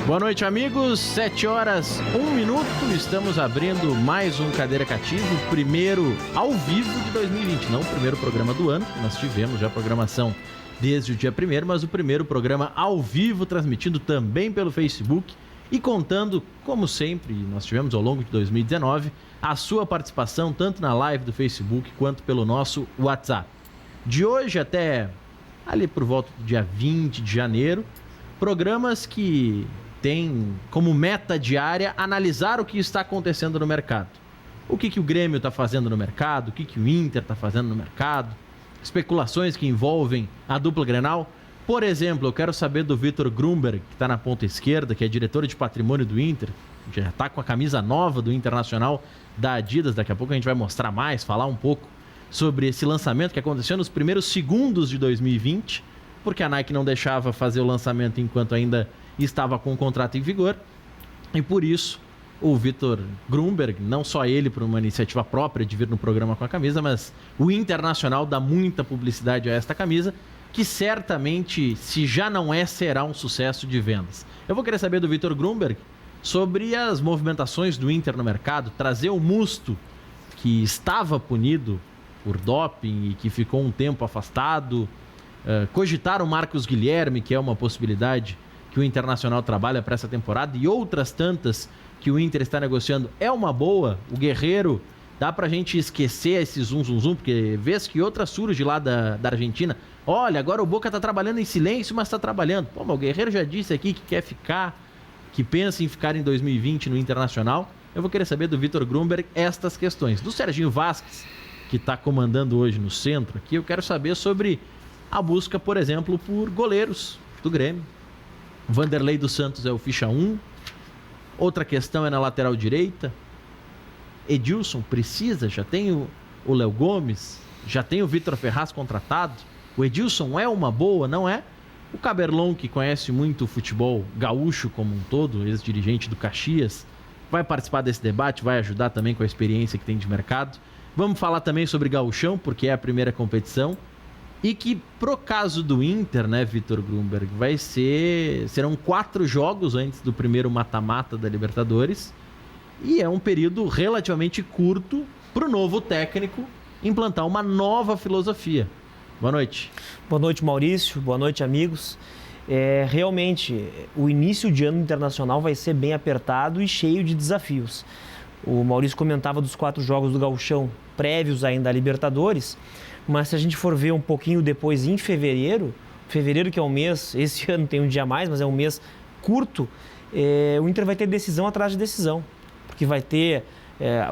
Boa noite, amigos. 7 horas, 1 minuto. Estamos abrindo mais um Cadeira Cativa, o primeiro ao vivo de 2020. Não o primeiro programa do ano, nós tivemos já programação desde o dia 1º, mas o primeiro programa ao vivo, transmitindo também pelo Facebook e contando, como sempre, nós tivemos ao longo de 2019, a sua participação tanto na live do Facebook quanto pelo nosso WhatsApp. De hoje até ali por volta do dia 20 de janeiro, programas que tem como meta diária analisar o que está acontecendo no mercado. O que o Grêmio está fazendo no mercado, o que o Inter está fazendo no mercado, especulações que envolvem a dupla Grenal. Por exemplo, eu quero saber do Vitor Grumberg, que está na ponta esquerda, que é diretor de patrimônio do Inter, já está com a camisa nova do Internacional da Adidas. Daqui a pouco a gente vai mostrar mais, falar um pouco sobre esse lançamento que aconteceu nos primeiros segundos de 2020, porque a Nike não deixava fazer o lançamento enquanto ainda estava com o contrato em vigor, e por isso o Vitor Grumberg, não só ele por uma iniciativa própria de vir no programa com a camisa, mas o Internacional dá muita publicidade a esta camisa, que certamente, se já não é, será um sucesso de vendas. Eu vou querer saber do Vitor Grumberg sobre as movimentações do Inter no mercado, trazer o Musto, que estava punido por doping e que ficou um tempo afastado, cogitar o Marcos Guilherme, que é uma possibilidade que o Internacional trabalha para essa temporada, e outras tantas que o Inter está negociando. É uma boa, o Guerreiro, dá pra gente esquecer esse zum, porque vez que outra surge lá da Argentina, olha, agora o Boca tá trabalhando em silêncio, mas tá trabalhando. Pô, mas o Guerreiro já disse aqui que quer ficar, que pensa em ficar em 2020 no Internacional. Eu vou querer saber do Vitor Grumberg estas questões. Do Serginho Vasquez, que tá comandando hoje no centro aqui, eu quero saber sobre a busca, por exemplo, por goleiros do Grêmio. Vanderlei dos Santos é o ficha 1. Outra questão é na lateral direita. Edilson precisa, já tem o Léo Gomes, já tem o Vitor Ferraz contratado. O Edilson é uma boa, não é? O Caberlon, que conhece muito o futebol gaúcho como um todo, ex-dirigente do Caxias, vai participar desse debate, vai ajudar também com a experiência que tem de mercado. Vamos falar também sobre gauchão, porque é a primeira competição. E que, pro caso do Inter, né, Vitor Grumberg, serão 4 jogos antes do primeiro mata-mata da Libertadores, e é um período relativamente curto para o novo técnico implantar uma nova filosofia. Boa noite. Boa noite, Maurício. Boa noite, amigos. Realmente, o início de ano internacional vai ser bem apertado e cheio de desafios. O Maurício comentava dos 4 jogos do Gauchão prévios ainda à Libertadores, mas se a gente for ver um pouquinho depois, em fevereiro que é um mês, esse ano tem um dia a mais, mas é um mês curto, o Inter vai ter decisão atrás de decisão, porque vai ter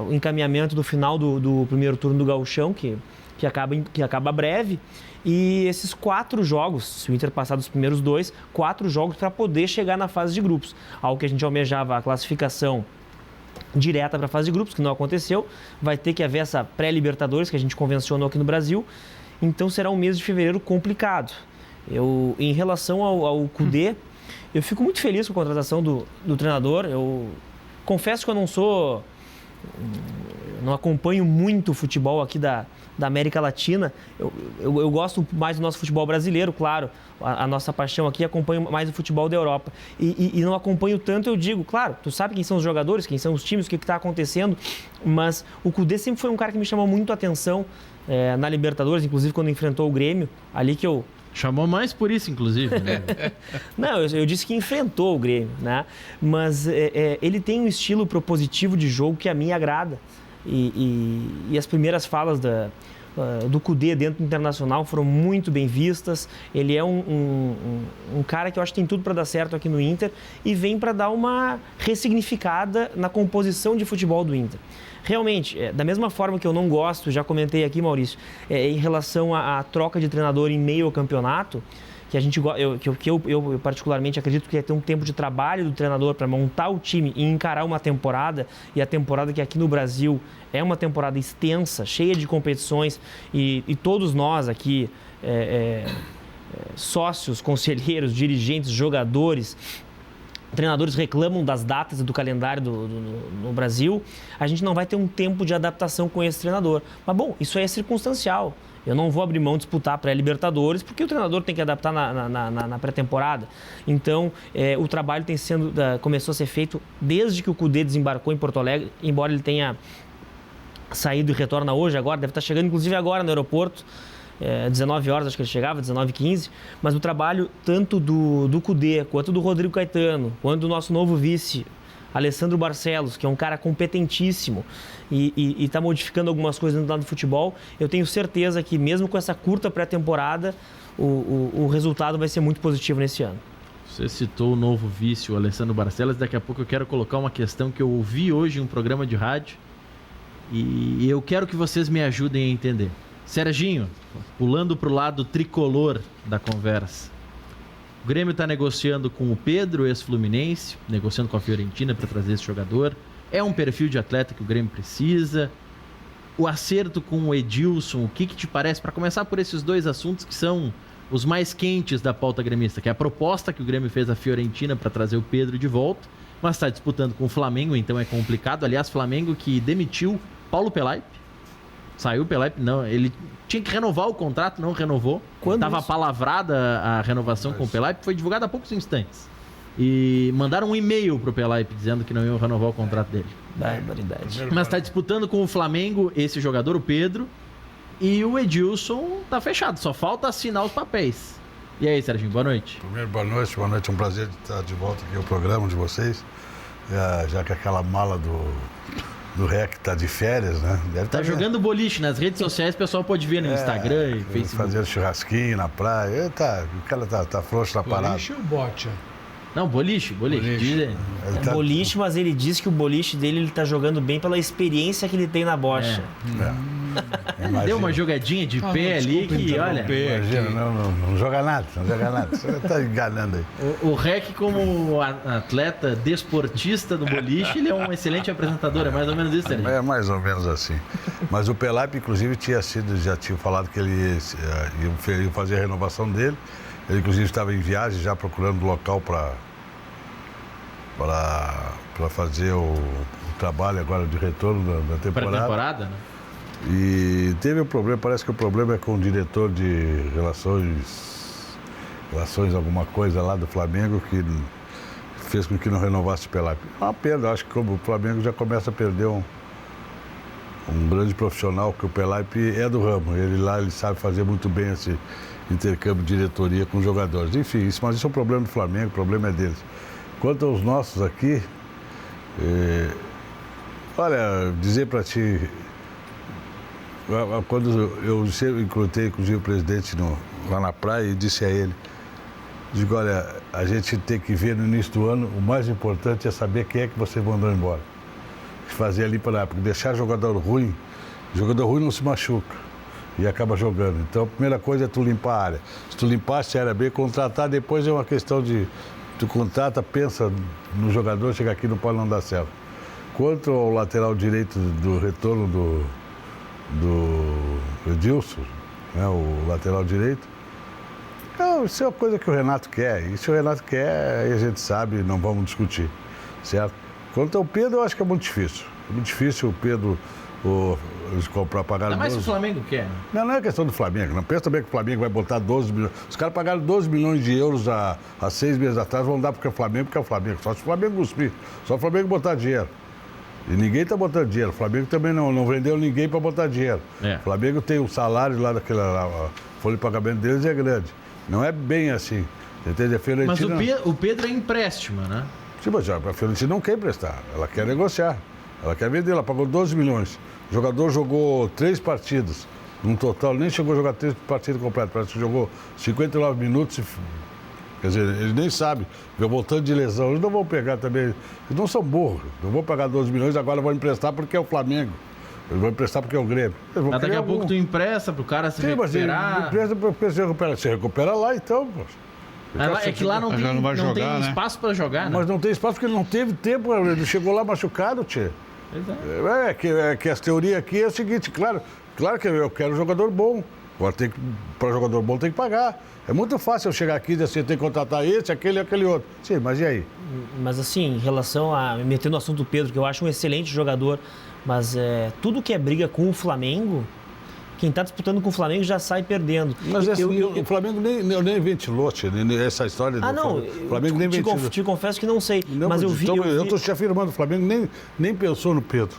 o encaminhamento do final do primeiro turno do Gauchão, que acaba breve, e esses 4 jogos, se o Inter passar dos primeiros 2, 4 jogos para poder chegar na fase de grupos, algo que a gente almejava, a classificação direta para a fase de grupos, que não aconteceu. Vai ter que haver essa pré-Libertadores que a gente convencionou aqui no Brasil. Então será um mês de fevereiro complicado. Em relação ao Kudê, eu fico muito feliz com a contratação do treinador. Eu confesso que eu não acompanho muito o futebol aqui da América Latina. Eu gosto mais do nosso futebol brasileiro, claro. A nossa paixão aqui, acompanho mais o futebol da Europa. E não acompanho tanto, eu digo, claro, tu sabe quem são os jogadores, quem são os times, o que está acontecendo, mas o Kudê sempre foi um cara que me chamou muito a atenção na Libertadores, inclusive quando enfrentou o Grêmio, ali que eu... Chamou mais por isso, inclusive, né? Não, eu disse que enfrentou o Grêmio, né? Mas ele tem um estilo propositivo de jogo que a mim agrada. E as primeiras falas do Kudê dentro do Internacional foram muito bem vistas. Ele é um cara que eu acho que tem tudo para dar certo aqui no Inter e vem para dar uma ressignificada na composição de futebol do Inter. Realmente, da mesma forma que eu não gosto, já comentei aqui, Maurício, em relação à troca de treinador em meio ao campeonato, que eu particularmente acredito que é ter um tempo de trabalho do treinador para montar o time e encarar uma temporada, e a temporada que aqui no Brasil é uma temporada extensa, cheia de competições, e todos nós aqui, sócios, conselheiros, dirigentes, jogadores, treinadores reclamam das datas e do calendário no Brasil, a gente não vai ter um tempo de adaptação com esse treinador. Mas, bom, isso aí é circunstancial. Eu não vou abrir mão de disputar pré-Libertadores, porque o treinador tem que adaptar na pré-temporada. Então, o trabalho começou a ser feito desde que o Kudê desembarcou em Porto Alegre, embora ele tenha saído e retorna hoje, agora, deve estar chegando inclusive agora no aeroporto, 19 horas acho que ele chegava, 19h15, mas o trabalho tanto do Kudê, quanto do Rodrigo Caetano, quanto do nosso novo vice, Alessandro Barcelos, que é um cara competentíssimo e está modificando algumas coisas dentro do futebol, eu tenho certeza que mesmo com essa curta pré-temporada, o resultado vai ser muito positivo nesse ano. Você citou o novo vice, o Alessandro Barcelos, daqui a pouco eu quero colocar uma questão que eu ouvi hoje em um programa de rádio e eu quero que vocês me ajudem a entender. Serginho, pulando para o lado tricolor da conversa, o Grêmio está negociando com o Pedro, ex-Fluminense, negociando com a Fiorentina para trazer esse jogador. É um perfil de atleta que o Grêmio precisa. O acerto com o Edilson, o que te parece? Para começar por esses dois assuntos que são os mais quentes da pauta gremista, que é a proposta que o Grêmio fez à Fiorentina para trazer o Pedro de volta, mas está disputando com o Flamengo, então é complicado. Aliás, Flamengo que demitiu Paulo Pelaipe. Saiu pela... Não, ele tinha que renovar o contrato, não renovou. Estava palavrada a renovação com o Pelaipe, foi divulgada há poucos instantes. E mandaram um e-mail pro Pelaipe dizendo que não iam renovar o contrato dele. Barbaridade. Mas está disputando com o Flamengo esse jogador, o Pedro, e o Edilson tá fechado, só falta assinar os papéis. E aí, Serginho, boa noite. Primeiro, boa noite, é um prazer estar de volta aqui ao programa de vocês. Já que aquela mala do REC tá de férias, né? Deve tá jogando boliche nas redes sociais, o pessoal pode ver no Instagram e Facebook. Fazer churrasquinho na praia. O cara tá frouxo na parada. Boliche ou bote? Não, boliche. Boliche, mas ele diz que o boliche dele ele tá jogando bem pela experiência que ele tem na bocha. Deu uma jogadinha de pé ali que, olha... Imagina, não joga nada, Você tá enganando aí. O REC, como atleta desportista do boliche, ele é um excelente apresentador, é mais ou menos isso, né? É mais ou menos assim. Mas o Pelaipe, inclusive, já tinha falado que ele ia fazer a renovação dele. Ele, inclusive, estava em viagem, já procurando local para fazer o trabalho agora de retorno da temporada. Pré-temporada, né? E teve um problema, parece que o problema é com o diretor de relações alguma coisa lá do Flamengo, que fez com que não renovasse o Pelaipe. É uma pena, acho que como o Flamengo já começa a perder um grande profissional, que o Pelaipe é do ramo. Ele sabe fazer muito bem esse intercâmbio de diretoria com os jogadores. Enfim, mas isso é um problema do Flamengo, o problema é deles. Quanto aos nossos aqui, olha, dizer para ti, quando eu encontrei inclusive o presidente lá na praia e disse a ele, digo, olha, a gente tem que ver no início do ano, o mais importante é saber quem é que você mandou embora. Fazer ali para porque deixar jogador ruim não se machuca e acaba jogando. Então a primeira coisa é tu limpar a área. Se tu limpasse a área bem, contratar, depois é uma questão de tu contrata, pensa no jogador, chega aqui não pode não dar certo. Quanto ao lateral direito do retorno do Edilson, né, o lateral direito, isso é uma coisa que o Renato quer. E se o Renato quer, aí a gente sabe, não vamos discutir, certo? Quanto ao Pedro, eu acho que é muito difícil. É muito difícil o Pedro eles pagar. Ainda mais se o Flamengo quer. Não é questão do Flamengo. Não pensa também que o Flamengo vai botar 12 milhões. Os caras pagaram 12 milhões de euros há 6 meses atrás, vão dar porque é o Flamengo, Só se o Flamengo cuspir. Só o Flamengo botar dinheiro. E ninguém está botando dinheiro. O Flamengo também não vendeu ninguém para botar dinheiro. O Flamengo tem um salário lá a folha de pagamento deles é grande. Não é bem assim. Entende? Mas o Pedro é empréstimo, né? Sim, mas a Fiorentina não quer emprestar. Ela quer negociar. Ela quer vender. Ela pagou 12 milhões. O jogador jogou 3 partidas. No total, nem chegou a jogar 3 partidas completas. Parece que jogou 59 minutos. Quer dizer, eles nem sabem. Voltando de lesão. Eles não vão pegar também. Eles não são burros. Não vão pagar 12 milhões, agora vão emprestar porque é o Flamengo. Eles vão emprestar porque é o Grêmio. Mas daqui a pouco tu empresta pro cara se recuperar. Mas empresta porque se recupera lá, então, poxa. É que lá não tem espaço para jogar, né? Mas não tem espaço porque ele não teve tempo. Ele chegou lá machucado, tchê. Que as teorias aqui é o seguinte, claro que eu quero um jogador bom. Agora, para jogador bom tem que pagar. É muito fácil eu chegar aqui e dizer assim, tem que contratar esse, aquele e aquele outro. Sim, mas e aí? Mas assim, em relação a... Metendo no assunto do Pedro, que eu acho um excelente jogador, mas tudo que é briga com o Flamengo, quem está disputando com o Flamengo já sai perdendo. Mas o Flamengo nem ventilou, essa história do o Flamengo nem ventilou. Te confesso que não sei, mas eu vi... Eu estou te afirmando, o Flamengo nem pensou no Pedro.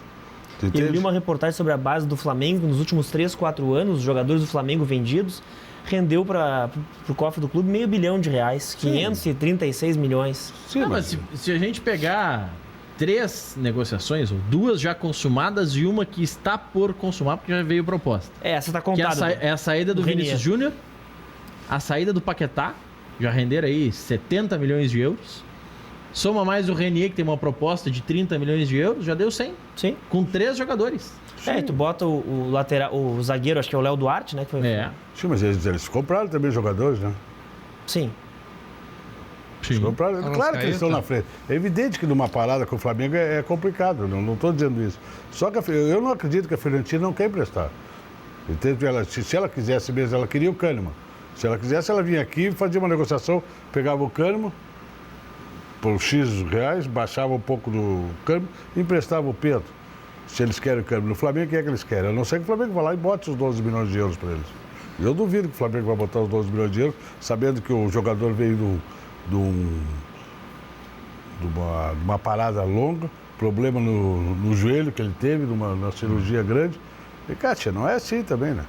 Eu li uma reportagem sobre a base do Flamengo, nos últimos 3, 4 anos, os jogadores do Flamengo vendidos, rendeu para o cofre do clube R$500 milhão, 536 milhões. Sim, mas se a gente pegar 3 negociações, ou 2 já consumadas e uma que está por consumar, porque já veio proposta. Essa está contada. É a saída do Vinícius Júnior, a saída do Paquetá, já renderam aí 70 milhões de euros. Soma mais o Renier, que tem uma proposta de 30 milhões de euros, já deu 100. Sim. Com 3 jogadores. E tu bota o lateral, o zagueiro, acho que é o Léo Duarte, né? Que foi... Sim, mas eles compraram também jogadores, né? Sim. Eles compraram, claro que eles estão na frente. É evidente que numa parada com o Flamengo é complicado, não estou dizendo isso. Só que eu não acredito que a Fiorentina não quer emprestar. Se ela quisesse mesmo, ela queria o Kahneman. Se ela quisesse, ela vinha aqui, fazia uma negociação, pegava o Kahneman por X reais, baixava um pouco do câmbio e emprestava o Pedro. Se eles querem o câmbio no Flamengo, quem é que eles querem? A não ser que o Flamengo vá lá e bote os 12 milhões de euros para eles. Eu duvido que o Flamengo vai botar os 12 milhões de euros, sabendo que o jogador veio de uma parada longa, problema no joelho que ele teve, numa cirurgia grande. E, Kátia, não é assim também, né?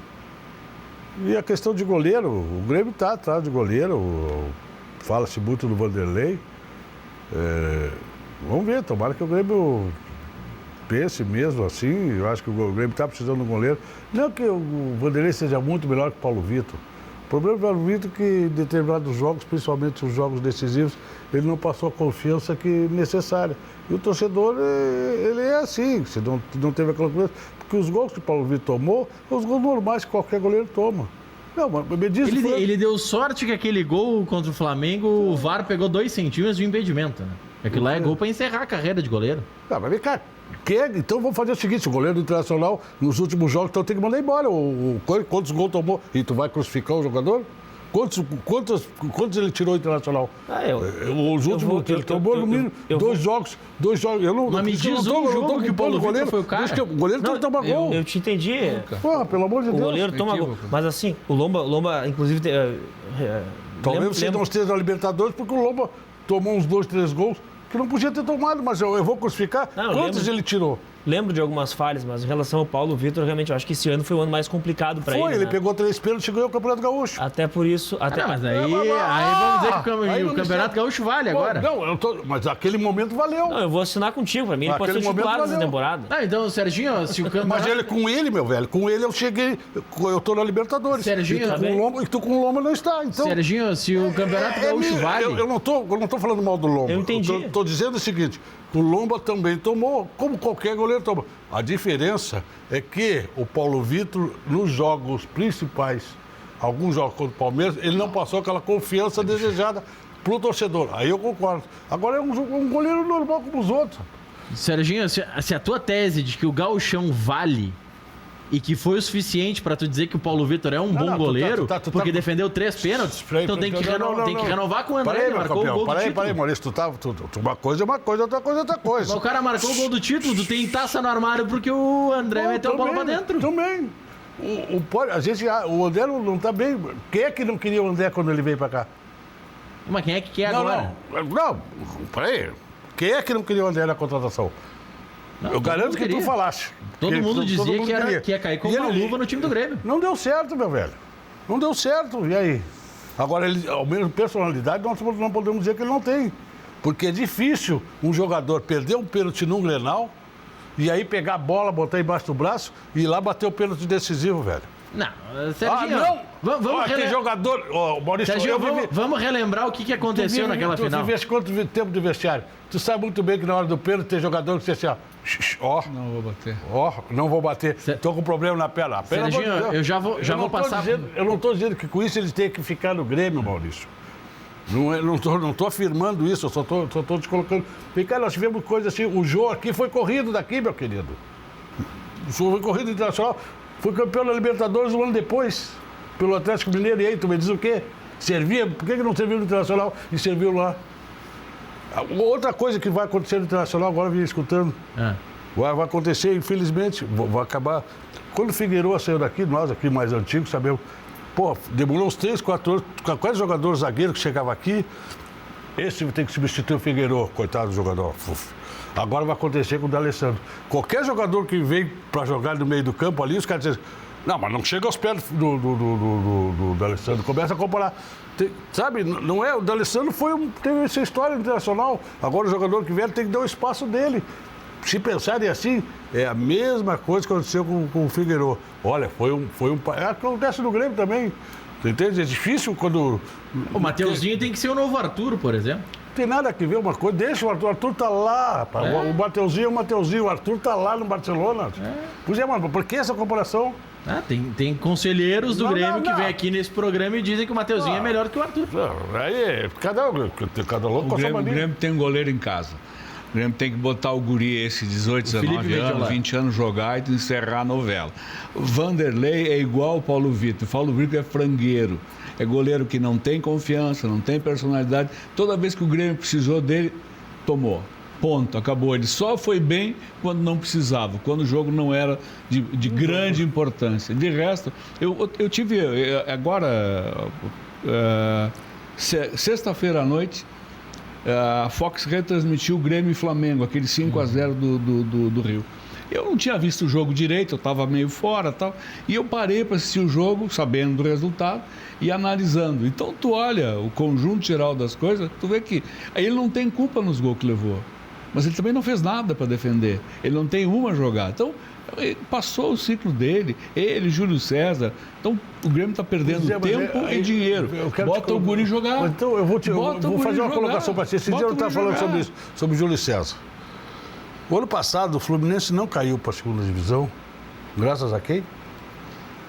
E a questão de goleiro, o Grêmio está atrás de goleiro, fala-se muito do Vanderlei. Vamos ver, tomara que o Grêmio pense mesmo assim. Eu acho que o Grêmio está precisando de um goleiro. Não que o Vanderlei seja muito melhor que o Paulo Vitor. O problema do Paulo Vitor é que em determinados jogos, principalmente os jogos decisivos, ele não passou a confiança necessária. E o torcedor, ele é assim, se não teve aquela confiança. Porque os gols que o Paulo Vitor tomou, são os gols normais que qualquer goleiro toma. Não, mas me diz ele deu sorte que aquele gol contra o Flamengo, o VAR pegou 2 centímetros de impedimento, né? Aquilo lá é gol para encerrar a carreira de goleiro. Não, mas vem cá. Então vamos fazer o seguinte, o goleiro do Internacional, nos últimos jogos, então tem que mandar embora. Quantos gols tomou? E tu vai crucificar o jogador? Quantos ele tirou o Internacional? Os últimos que ele tomou, no mínimo, 2 jogos. Mas me diz um jogo que o Paulo Vitor foi o cara. O goleiro não toma gol. Eu te entendi. Porra, pelo amor de Deus. O goleiro toma gol. Mas assim, o Lomba inclusive... Talvez você não esteja na Libertadores, porque o Lomba tomou uns 2, 3 gols que não podia ter tomado, mas eu vou crucificar. Quantos ele tirou? Lembro de algumas falhas, mas em relação ao Paulo Vitor, realmente, eu acho que esse ano foi o ano mais complicado para ele. Ele pegou 3 pênaltis e ganhou o Campeonato Gaúcho. Até por isso... mas aí vamos dizer que o Campeonato Gaúcho vale agora. Mas aquele momento valeu. Não, eu vou assinar contigo, para mim ele pode ser titular nessa temporada. Então, Serginho, se o Campeonato... Mas com ele, meu velho, com ele eu tô na Libertadores. Serginho... E tu com o Lomba não está, então... Serginho, se o Campeonato Gaúcho vale... Eu não tô falando mal do Lomba. Eu entendi. Eu tô dizendo o seguinte, o Lomba também tomou, como qualquer goleiro toma. A diferença é que o Paulo Vitor, nos jogos principais, alguns jogos contra o Palmeiras, ele não passou aquela confiança desejada pro torcedor. Aí eu concordo. Agora é um goleiro normal como os outros. Serginho, se a tua tese de que o Gauchão vale e que foi o suficiente para tu dizer que o Paulo Vitor é um bom goleiro, porque defendeu 3 pênaltis, então tem que renovar com o André, que marcou o gol do título. Peraí, Maurício, uma coisa é uma coisa, outra coisa é outra coisa. Mas o cara marcou o gol do título, tu tem taça no armário porque o André meteu a bola pra dentro. Também. O André não tá bem. Quem é que não queria o André quando ele veio pra cá? Mas quem é que quer agora? Não, peraí. Quem é que não queria o André na contratação? Eu garanto que tu falaste. Todo mundo dizia que ia cair com uma luva no time do Grêmio. Não deu certo, meu velho. Não deu certo. E aí? Agora, ele, ao menos personalidade, nós não podemos dizer que ele não tem. Porque é difícil um jogador perder um pênalti num Grenal e aí pegar a bola, botar embaixo do braço e ir lá bater o pênalti decisivo, velho. Não, Serginho, tem jogador... Maurício, Serginho, vamos relembrar o que aconteceu naquela final. Tu viveste quanto tempo de vestiário? Tu sabe muito bem que na hora do pênalti tem jogador que diz assim, não vou bater. Não vou bater. Tô com problema na perna. Serginho, eu já vou passar... Eu não estou dizendo que com isso eles têm que ficar no Grêmio, Maurício. Não estou afirmando isso, eu só estou te colocando... Porque nós tivemos coisa assim, o Jô aqui foi corrido daqui, meu querido. Foi corrido internacional, foi campeão da Libertadores um ano depois, pelo Atlético Mineiro. E aí, tu me diz o quê? Servia? Por que não serviu no Internacional e serviu lá? Outra coisa que vai acontecer no Internacional, agora eu vim escutando, Vai acontecer, infelizmente, vai acabar. Quando o Figueiredo saiu daqui, nós aqui mais antigos sabemos, demorou uns 3, 4 anos, qualquer jogador zagueiro que chegava aqui, esse tem que substituir o Figueiredo, coitado do jogador. Agora vai acontecer com o D'Alessandro. Qualquer jogador que vem para jogar no meio do campo ali, os caras dizem, não, mas não chega aos pés do D'Alessandro, começa a comparar. Sabe, não é, o D'Alessandro teve essa história internacional, agora o jogador que vier tem que dar o espaço dele. Se pensarem assim, é a mesma coisa que aconteceu com o Figueiredo. Olha, foi um acontece no Grêmio também. Você entende? É difícil quando... O Mateuzinho tem que ser o novo Arthur, por exemplo. Tem nada que ver uma coisa, deixa o Arthur tá lá, rapaz. O Mateuzinho é o Mateuzinho, o Arthur tá lá no Barcelona. Pois é, mano, por que essa comparação? Tem conselheiros do Grêmio que vêm aqui nesse programa e dizem que o Mateuzinho é melhor que o Arthur. Aí, cada louco com a sua O mania. Grêmio tem um goleiro em casa. O Grêmio tem que botar o guri esse 18, 19 anos, 20 anos jogar e encerrar a novela. O Vanderlei é igual ao Paulo Vitor. O Paulo Vitor é frangueiro. É goleiro que não tem confiança, não tem personalidade. Toda vez que o Grêmio precisou dele, tomou. Ponto, acabou. Ele só foi bem quando não precisava, quando o jogo não era de grande importância. De resto, eu tive agora, sexta-feira à noite, a Fox retransmitiu o Grêmio e Flamengo, aquele 5-0 do Rio. Eu não tinha visto o jogo direito, eu estava meio fora e tal, e eu parei para assistir o jogo, sabendo do resultado e analisando. Então, tu olha o conjunto geral das coisas, tu vê que ele não tem culpa nos gols que levou, mas ele também não fez nada para defender, ele não tem uma jogada. Então, passou o ciclo dele, ele, Júlio César. Então, o Grêmio está perdendo tempo e dinheiro. Bota o guri jogar. Mas então, eu vou fazer uma colocação para você. Esse dia eu estava falando sobre o Júlio César. O ano passado, o Fluminense não caiu para a segunda divisão, graças a quem?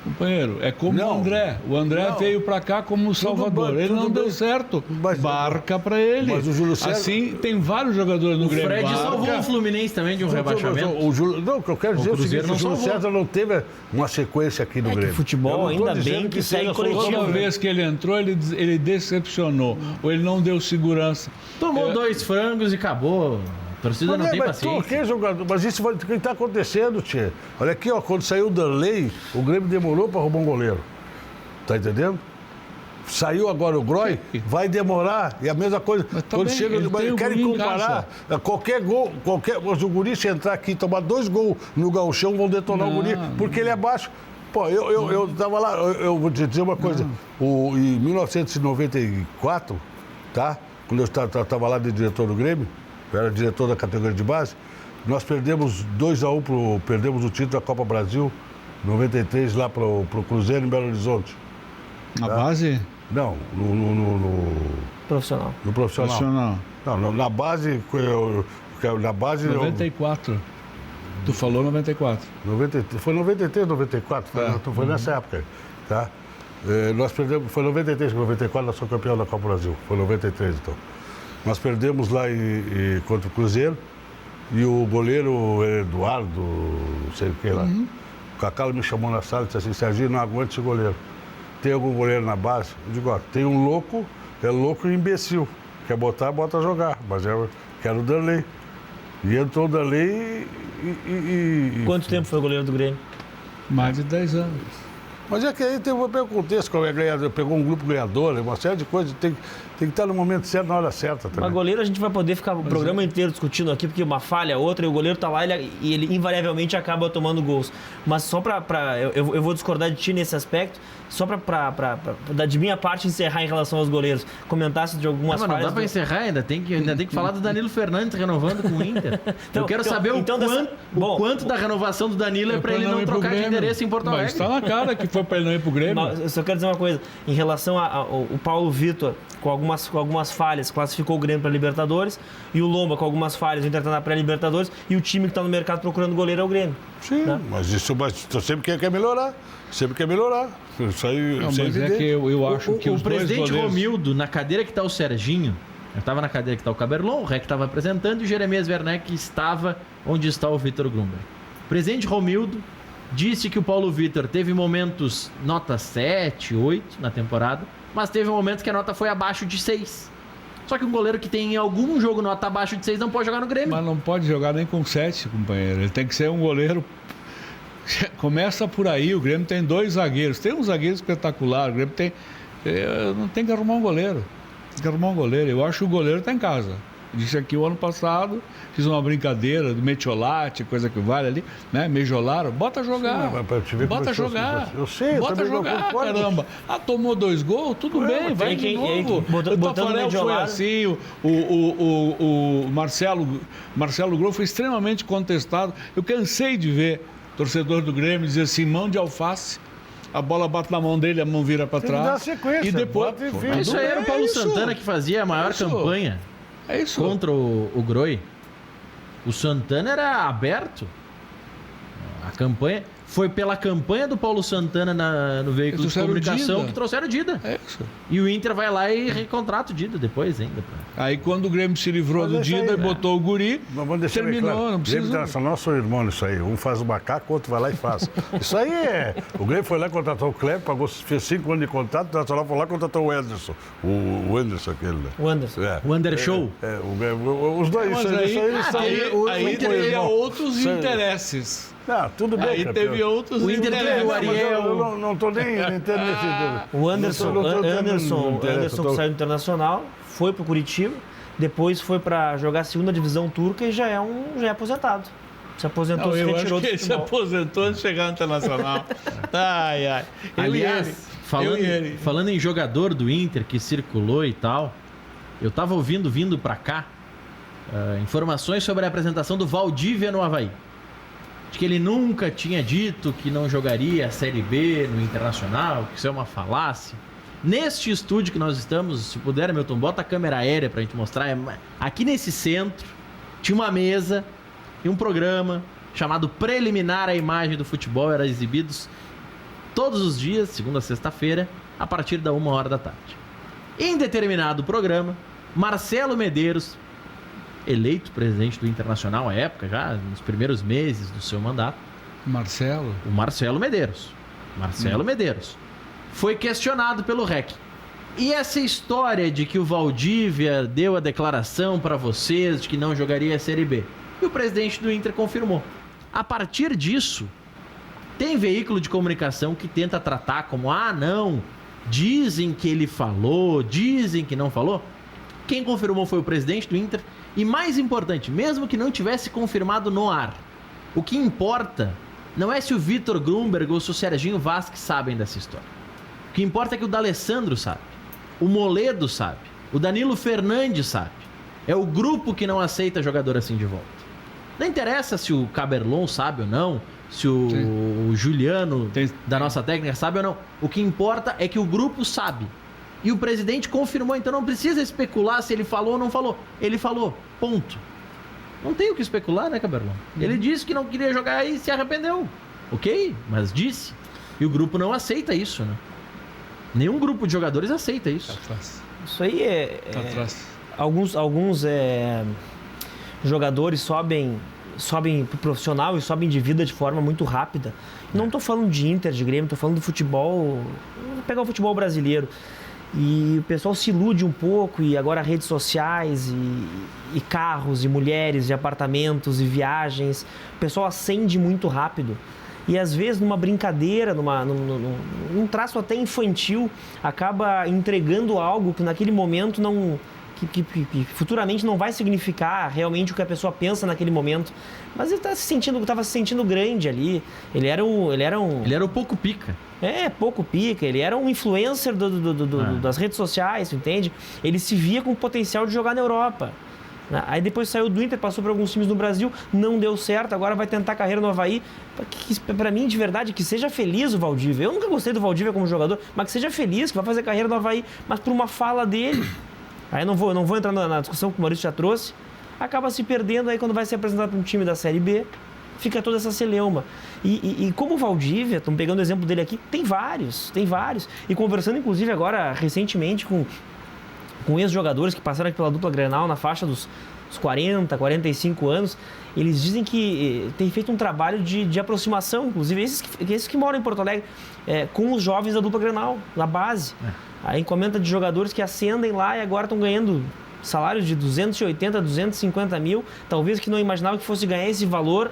Companheiro, é como o André. O André veio para cá como Salvador. Ele não deu certo. Barca para ele. Mas o Júlio César... Assim, tem vários jogadores no Grêmio. O Fred salvou o Fluminense também de um rebaixamento. Não, o que eu quero dizer é o seguinte, o Júlio César não teve uma sequência aqui no Grêmio. Futebol, ainda bem que segue coletivo. Toda vez que ele entrou, ele decepcionou. Ou ele não deu segurança. Tomou 2 frangos e acabou. A torcida não tem paciência. Mas isso vai estar acontecendo, tchê. Olha aqui, ó, quando saiu o Darley, o Grêmio demorou para arrumar um goleiro. Tá entendendo? Saiu agora o Groy, vai demorar. E a mesma coisa, quando chega, querem comparar. Qualquer gol, mas o guri, se entrar aqui e tomar 2 gols no gauchão, vão detonar o guri, porque ele é baixo. Pô, eu tava lá, eu vou te dizer uma coisa. Em 1994, tá? Quando eu estava lá de diretor do Grêmio, eu era diretor da categoria de base, nós perdemos 2-1, perdemos o título da Copa Brasil, 93, lá pro Cruzeiro em Belo Horizonte. Na base? Não, no Profissional. No profissional. Não, na base... Na base 94. Tu falou 94. Foi 93, 94, foi nessa época, tá? Nós perdemos, foi 93, 94 nós somos campeão da Copa Brasil, foi 93 então. Nós perdemos lá contra o Cruzeiro e o goleiro Eduardo, não sei o que lá, o Cacau me chamou na sala e disse assim, Serginho, não aguenta esse goleiro. Tem algum goleiro na base? Eu digo, ó, tem um louco, é louco e imbecil. Quer botar, bota jogar, mas eu quero o Darley. E entrou o Darley Quanto tempo foi o goleiro do Grêmio? Mais de 10 anos. Mas é que aí tem um contexto, como é ganhador, pegou um grupo ganhador, uma série de coisas, tem que estar no momento certo, na hora certa também. Mas goleiro a gente vai poder ficar o programa inteiro discutindo aqui, porque uma falha, outra, e o goleiro tá lá e ele invariavelmente acaba tomando gols. Mas só eu vou discordar de ti nesse aspecto, só de minha parte encerrar em relação aos goleiros. Comentasse de algumas falhas... Mas não dá para encerrar, ainda tem que falar do Danilo Fernandes renovando com o Inter. Eu quero saber o quanto da renovação do Danilo é para ele não trocar de endereço em Porto Alegre. Mas está na cara que foi para ele não ir pro Grêmio. Mas eu só quero dizer uma coisa, em relação ao Paulo Vitor, com algumas falhas, classificou o Grêmio para Libertadores, e o Lomba com algumas falhas, o Inter está na pré-Libertadores, e o time que está no mercado procurando goleiro é o Grêmio. Sim, né? Mas isso sempre quer melhorar. Sempre quer melhorar. Isso aí, mas é que eu acho que o presidente Romildo, na cadeira que está o Serginho, eu estava na cadeira que está o Caberlon, o Rec estava apresentando e o Jeremias Werneck estava onde está o Vitor Grumber. O presidente Romildo disse que o Paulo Vitor teve momentos nota 7, 8 na temporada, mas teve momentos que a nota foi abaixo de 6. Só que um goleiro que tem em algum jogo nota abaixo de 6 não pode jogar no Grêmio. Mas não pode jogar nem com 7, companheiro. Ele tem que ser um goleiro... Começa por aí, o Grêmio tem 2 zagueiros. Tem um zagueiro espetacular, o Grêmio tem... Não tem que arrumar um goleiro. Tem que arrumar um goleiro. Eu acho que o goleiro está em casa. Disse aqui o ano passado, fiz uma brincadeira do Metiolate, coisa que vale ali, né? Mejolaram, bota jogar. Bota jogar. Eu sei, bota jogar, caramba. Tomou 2 gols, tudo bem, vai de novo. Botando o Tafarel foi assim, o Marcelo Grou foi extremamente contestado. Eu cansei de ver torcedor do Grêmio dizer assim, mão de alface. A bola bate na mão dele, a mão vira para trás. Dá sequência, e depois. Isso aí era o Paulo Santana que fazia a maior campanha. É isso. Contra o Groi. O Santana era aberto. A campanha... Foi pela campanha do Paulo Santana no veículo de comunicação que trouxeram o Dida. É isso. E o Inter vai lá e recontrata o Dida depois ainda. Aí quando o Grêmio se livrou do Dida e botou o guri, terminou. Claro. Não precisa... Grêmio Internacional são irmãos nisso aí. Um faz o macaco, o outro vai lá e faz. Isso aí é... O Grêmio foi lá e contratou o Kleber, pagou, fez 5 anos de contrato, o Internacional foi lá e contratou o Anderson. O Anderson aquele, né? O Anderson. O Andershow. Os dois. Aí teria outros interesses. Não, tudo bem, aí campeão. Teve outros o Inter teve o Ariel. Eu não estou nem entendendo nesse... O Anderson que saiu do Internacional, foi pro Curitiba, depois foi para jogar a 2ª divisão turca e já é aposentado. Se aposentou, se retirou do futebol. Se aposentou antes de chegar no Internacional. Ai. Aliás, falando em jogador do Inter que circulou e tal, eu tava ouvindo, vindo para cá, informações sobre a apresentação do Valdívia no Avaí. De que ele nunca tinha dito que não jogaria a Série B no Internacional, que isso é uma falácia. Neste estúdio que nós estamos, se puder, Milton, bota a câmera aérea pra gente mostrar. Aqui nesse centro tinha uma mesa e um programa chamado Preliminar à Imagem do Futebol. Era exibidos todos os dias, segunda a sexta-feira, a partir da 1h da tarde. Em determinado programa, Marcelo Medeiros, eleito presidente do Internacional à época, já nos primeiros meses do seu mandato. Marcelo? O Marcelo Medeiros. Medeiros. Foi questionado pelo REC. E essa história de que o Valdívia deu a declaração para vocês de que não jogaria a Série B? E o presidente do Inter confirmou. A partir disso, tem veículo de comunicação que tenta tratar como, não, dizem que ele falou, dizem que não falou. Quem confirmou foi o presidente do Inter. E mais importante, mesmo que não tivesse confirmado no ar, o que importa não é se o Vitor Grumberg ou se o Serginho Vasquez sabem dessa história. O que importa é que o D'Alessandro sabe, o Moledo sabe, o Danilo Fernandes sabe. É o grupo que não aceita jogador assim de volta. Não interessa se o Caberlon sabe ou não, se o Juliano da nossa técnica sabe ou não. O que importa é que o grupo sabe. E o presidente confirmou, então não precisa especular se ele falou ou não falou. Ele falou, ponto. Não tem o que especular, né, Caberlon? Ele disse que não queria jogar e se arrependeu. Ok, mas disse. E o grupo não aceita isso, né? Nenhum grupo de jogadores aceita isso. Isso aí alguns jogadores sobem pro profissional e sobem de vida de forma muito rápida. Não estou falando de Inter, de Grêmio, estou falando do futebol. Vou pegar o futebol brasileiro. E o pessoal se ilude um pouco, e agora redes sociais, e carros, e mulheres, e apartamentos, e viagens. O pessoal acende muito rápido. E às vezes numa brincadeira, num traço até infantil, acaba entregando algo que naquele momento não... Que futuramente não vai significar realmente o que a pessoa pensa naquele momento. Mas ele estava se sentindo grande ali. Ele era o pouco pica. Pouco pica. Ele era um influencer das redes sociais, entende? Ele se via com o potencial de jogar na Europa. Aí depois saiu do Inter, passou por alguns times no Brasil, não deu certo, agora vai tentar carreira no Avaí. Para mim, de verdade, que seja feliz o Valdívia. Eu nunca gostei do Valdívia como jogador, mas que seja feliz, que vai fazer carreira no Avaí. Mas por uma fala dele... Aí não vou entrar na discussão que o Maurício já trouxe. Acaba se perdendo aí quando vai ser apresentado para um time da Série B. Fica toda essa celeuma. E como o Valdívia, estamos pegando o exemplo dele aqui, tem vários. E conversando, inclusive, agora, recentemente, com ex-jogadores que passaram aqui pela dupla Grenal na faixa dos 40, 45 anos, eles dizem que tem feito um trabalho de aproximação, inclusive esses que moram em Porto Alegre, com os jovens da dupla Grenal, na base. A encomenda de jogadores que ascendem lá e agora estão ganhando salários de 280, 250 mil, talvez que não imaginavam que fosse ganhar esse valor,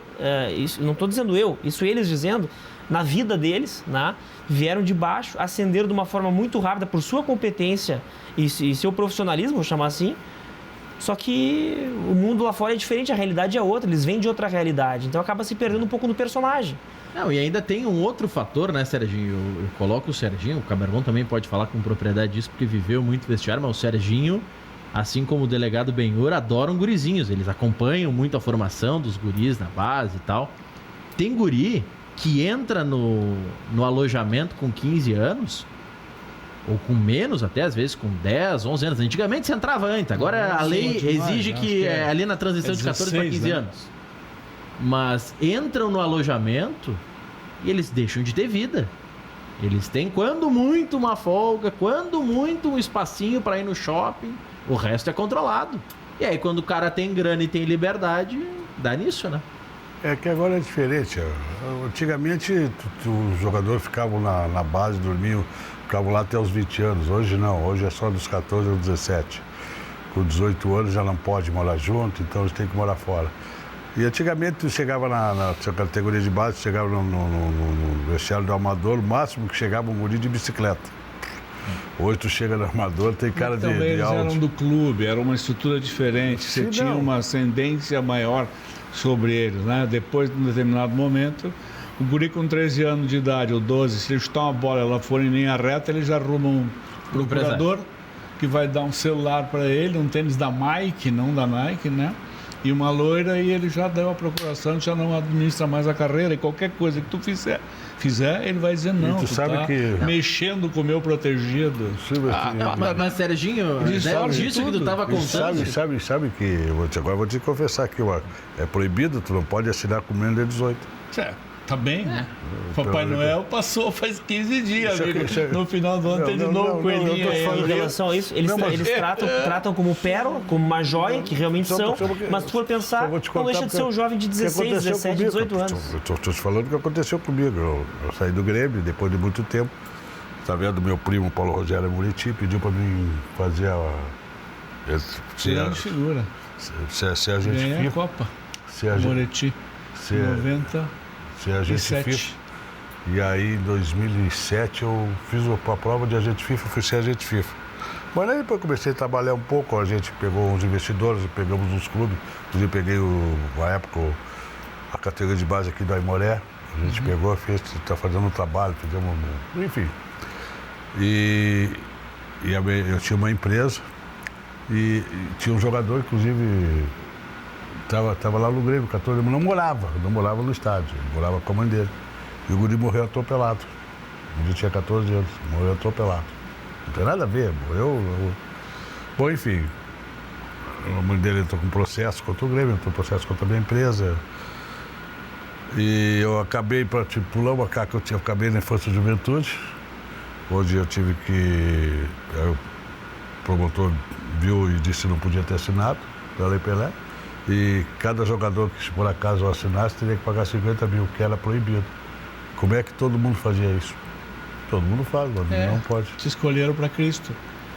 isso não estou dizendo eu, isso eles dizendo, na vida deles, né? Vieram de baixo, ascenderam de uma forma muito rápida por sua competência e seu profissionalismo, vou chamar assim. Só que o mundo lá fora é diferente, a realidade é outra, eles vêm de outra realidade, então acaba se perdendo um pouco no personagem. Não, e ainda tem um outro fator, né, Serginho? Eu coloco o Serginho, o Camargão também pode falar com propriedade disso, porque viveu muito vestiário, mas o Serginho, assim como o delegado Benhur, adoram gurizinhos, eles acompanham muito a formação dos guris na base e tal. Tem guri que entra no alojamento com 15 anos, ou com menos até, às vezes com 10, 11 anos. Antigamente você entrava antes, agora a lei exige que é ali na transição de 14 para 15 anos. Mas entram no alojamento e eles deixam de ter vida. Eles têm, quando muito, uma folga, quando muito, um espacinho para ir no shopping, o resto é controlado. E aí quando o cara tem grana e tem liberdade, dá nisso, né? É que agora é diferente. Antigamente, os jogadores ficavam na base, dormiam, ficavam lá até os 20 anos. Hoje não, hoje é só dos 14 aos 17. Com 18 anos já não pode morar junto, então eles têm que morar fora. E antigamente tu chegava na categoria de base, chegava no vestiário do amador, o máximo que chegava um guri de bicicleta. Hoje tu chega no amador, tem cara de eles alto. eram do clube, era uma estrutura diferente, você tinha uma ascendência maior sobre eles, né? Depois, de um determinado momento, o guri com 13 anos de idade, ou 12, se ele chutar uma bola e ela for em linha reta, ele já arruma um procurador que vai dar um celular para ele, um tênis da Nike, não da Nike, né? E uma loira, e ele já deu a procuração, já não administra mais a carreira, e qualquer coisa que tu fizer, ele vai dizer não, tu sabe tá que mexendo com o meu protegido. Mas Serginho, disso que tu tava contando... Sabe que, agora vou te confessar aqui, é proibido, tu não pode assinar com menos de 18. Certo. Tá bem, né? Papai Noel passou faz 15 dias, no final do ano tem de novo coelhinho. Em relação a isso, eles tratam como pérola, como uma joia, que realmente são, mas se tu for pensar, não deixa de ser um jovem de 16, 17, 18 anos. Estou te falando o que aconteceu comigo. Eu saí do Grêmio depois de muito tempo. Tá vendo? Meu primo Paulo Rogério Muriti pediu para mim fazer figura. Se a gente ganhar a Copa. Muriti. 90. Ser agente FIFA. E aí, em 2007, eu fiz a prova de agente FIFA, fui ser agente FIFA. Mas aí depois comecei a trabalhar um pouco, a gente pegou uns investidores, pegamos uns clubes, inclusive peguei, na época, a categoria de base aqui do Aimoré, a gente pegou, está fazendo um trabalho, fizemos, enfim. E eu tinha uma empresa e tinha um jogador, inclusive... Estava lá no Grêmio, 14 anos, não morava no estádio, morava com a mãe dele. E o guri morreu atropelado. Ele tinha 14 anos, morreu atropelado. Não tem nada a ver, morreu. Bom, enfim, a mãe dele entrou com processo contra o Grêmio, entrou com processo contra a minha empresa. E eu acabei, para pular uma cá que eu acabei na Infância e Juventude. Hoje eu tive que. O promotor viu e disse que não podia ter assinado, da Lei Pelé. E cada jogador que, por acaso, assinasse, teria que pagar 50 mil, que era proibido. Como é que todo mundo fazia isso? Todo mundo faz, mas não pode. Te escolheram para Cristo.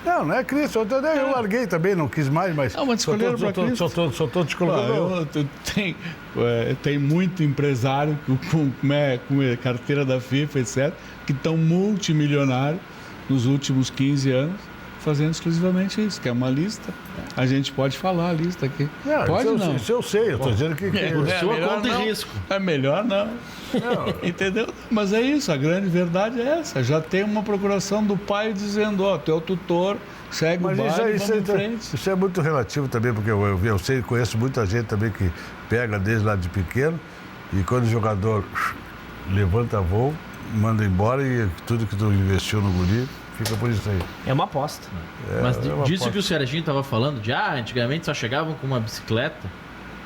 Não é Cristo. Eu larguei também, não quis mais, mas... Não, mas escolheram para Cristo. Só estou te colocando. Tem muito empresário com carteira da FIFA, etc., que estão multimilionários nos últimos 15 anos, fazendo exclusivamente isso, que é uma lista. A gente pode falar a lista aqui. Pode não? Isso eu sei, eu estou dizendo que... sua conta e risco. É melhor não. Entendeu? Mas é isso, a grande verdade é essa. Já tem uma procuração do pai dizendo, tu é o tutor, segue o baile, vamos em frente. Isso é muito relativo também, porque eu sei, conheço muita gente também que pega desde lá de pequeno e quando o jogador levanta voo, manda embora e tudo que tu investiu no guri, fica por isso aí. É uma aposta. Mas disso que o Serginho estava falando, de antigamente só chegavam com uma bicicleta,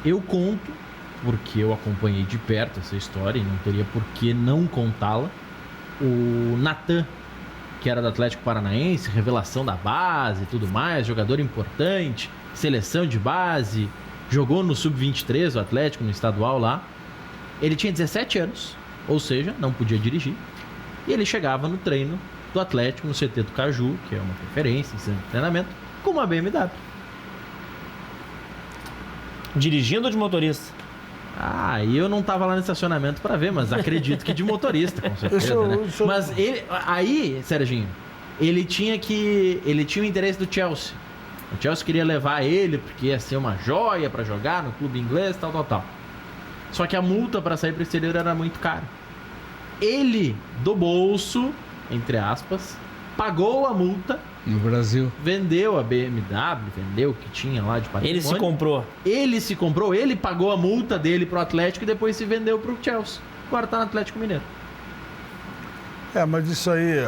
eu conto, porque eu acompanhei de perto essa história e não teria por que não contá-la, o Natan, que era do Atlético Paranaense, revelação da base e tudo mais, jogador importante, seleção de base, jogou no Sub-23, o Atlético, no estadual lá. Ele tinha 17 anos, ou seja, não podia dirigir, e ele chegava no treino do Atlético, no CT do Caju, que é uma referência em treinamento, com uma BMW. Dirigindo ou de motorista? Ah, e eu não tava lá no estacionamento pra ver, mas acredito que de motorista, com certeza, né? Mas ele, aí, Serginho, ele tinha o interesse do Chelsea. O Chelsea queria levar ele porque ia ser uma joia pra jogar no clube inglês, tal. Só que a multa pra sair pro exterior era muito cara. Ele, do bolso, entre aspas, pagou a multa. No Brasil. Vendeu a BMW, vendeu o que tinha lá de patrimônio. Ele se comprou, ele pagou a multa dele pro Atlético e depois se vendeu pro Chelsea. Agora tá no Atlético Mineiro. Mas isso aí,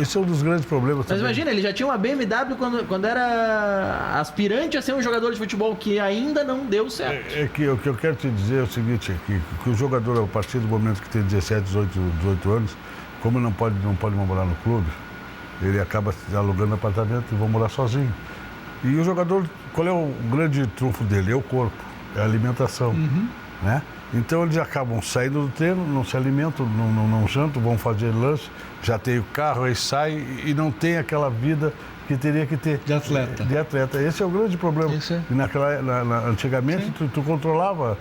esse é um dos grandes problemas Mas também. imagina, ele já tinha uma BMW quando era aspirante a ser um jogador de futebol que ainda não deu certo. É que o que eu quero te dizer é o seguinte, que o jogador, a partir do momento que tem 17, 18 anos, como não pode morar no clube, ele acaba alugando apartamento e vai morar sozinho. E o jogador, qual é o grande trunfo dele? É o corpo, é a alimentação, né? Então eles acabam saindo do treino, não se alimentam, não jantam, vão fazer lanche, já tem o carro, aí sai e não tem aquela vida que teria que ter. De atleta. De atleta. Esse é o grande problema. Isso é. Antigamente tu controlava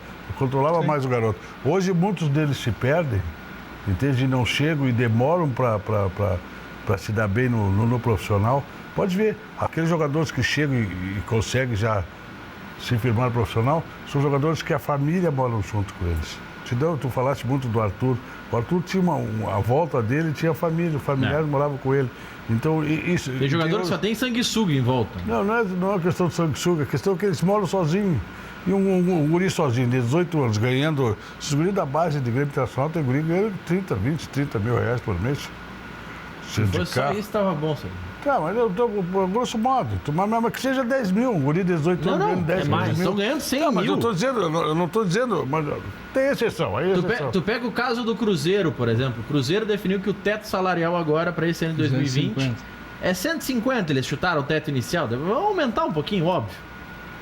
mais o garoto. Hoje muitos deles se perdem, entende? E não chegam e demoram para se dar bem no profissional. Pode ver, aqueles jogadores que chegam e conseguem já se firmar no profissional, são jogadores que a família mora junto com eles. Tu falaste muito do Arthur. O Arthur tinha a volta dele, tinha família, os familiares moravam com ele. Então, isso... Tem jogador que só tem sanguessuga em volta. Não é questão de sanguessuga, é questão que eles moram sozinhos. E um guri sozinho, de 18 anos, ganhando... Esses guris da base de Grêmio Internacional, tem guri ganhando 30 mil reais por mês. Se fosse só isso, estava bom, senhor. Tá, mas eu tô, grosso modo, mas que seja 10 mil, um guri de 18 anos ganhando 10 mil. Eles estão ganhando 100 mil. Mas eu não estou dizendo, mas tem exceção. Tu pega o caso do Cruzeiro, por exemplo. O Cruzeiro definiu que o teto salarial agora para esse ano de 2020 é 150. Eles chutaram o teto inicial. Vamos aumentar um pouquinho, óbvio.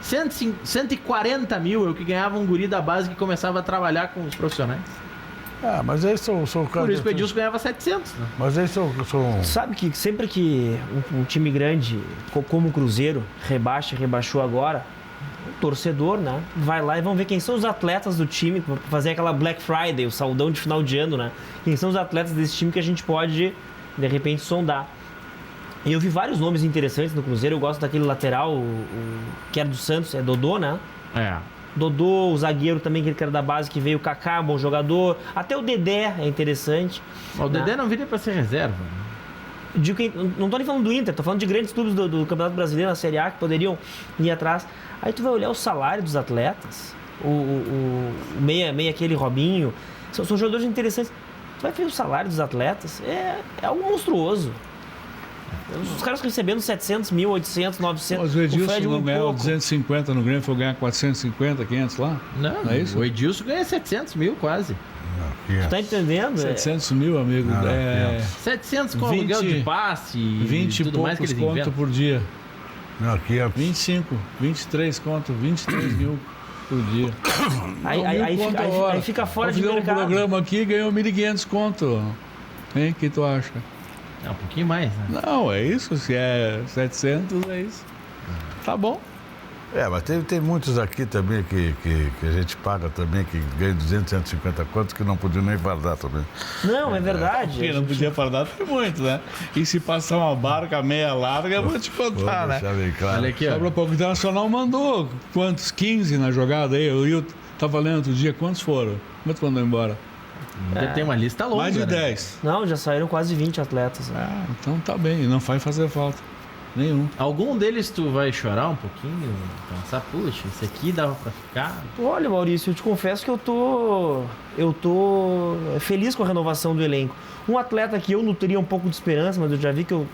140 mil é o que ganhava um guri da base que começava a trabalhar com os profissionais. Mas aí são Por isso que o Edilson ganhava 700, né? Mas aí são... Sabe que sempre que um time grande, como o Cruzeiro, rebaixou agora, o torcedor, né, vai lá e vão ver quem são os atletas do time, pra fazer aquela Black Friday, o saudão de final de ano, né? Quem são os atletas desse time que a gente pode, de repente, sondar. E eu vi vários nomes interessantes no Cruzeiro. Eu gosto daquele lateral, que era do Santos, é Dodô, né? Dodô, o zagueiro também, que era da base, que veio, o Kaká, bom jogador. Até o Dedé é interessante. O Dedé não viria para ser reserva. Não tô nem falando do Inter, tô falando de grandes clubes do Campeonato Brasileiro, na Série A, que poderiam ir atrás. Aí tu vai olhar o salário dos atletas, o meia aquele Robinho, são jogadores interessantes. Tu vai ver o salário dos atletas, é algo monstruoso. Os caras recebendo 700 mil, 800, 900. Mas o Edilson não ganhou 250 no Grêmio, foi ganhar 450, 500 lá? Não é isso? O Edilson ganha 700 mil quase. Tu tá entendendo? 700 mil, amigo. 700 com aluguel de passe e 20 tudo mais que eles conto inventam. por dia. Não, 25, 23 conto, 23 mil por dia. Aí fica fora de mercado. Um programa aqui e ganhou 1.500 conto. Hein? O que tu acha? É um pouquinho mais, né? Não, é isso. Se é 700, é isso. Tá bom. Mas tem muitos aqui também que a gente paga também, que ganham 200, 150 contos, que não podiam nem fardar também. Não, é verdade. Quem não podia fardar tem muito, né? E se passar uma barca meia larga, eu vou te contar, né? Bem claro. Olha aqui, ó. Sobra pouco. O Internacional mandou quantos? 15 na jogada aí. O Rio tava lendo outro dia. Quantos foram? Quantos mandou embora? Tem uma lista longa. Mais de né? 10. Não, já saíram quase 20 atletas. Né? Então tá bem. Não vai fazer falta. Nenhum. Algum deles tu vai chorar um pouquinho? Pensar, puxa, esse aqui dava pra ficar? Olha, Maurício, eu te confesso que eu tô feliz com a renovação do elenco. Um atleta que eu nutria um pouco de esperança, mas eu já vi que eu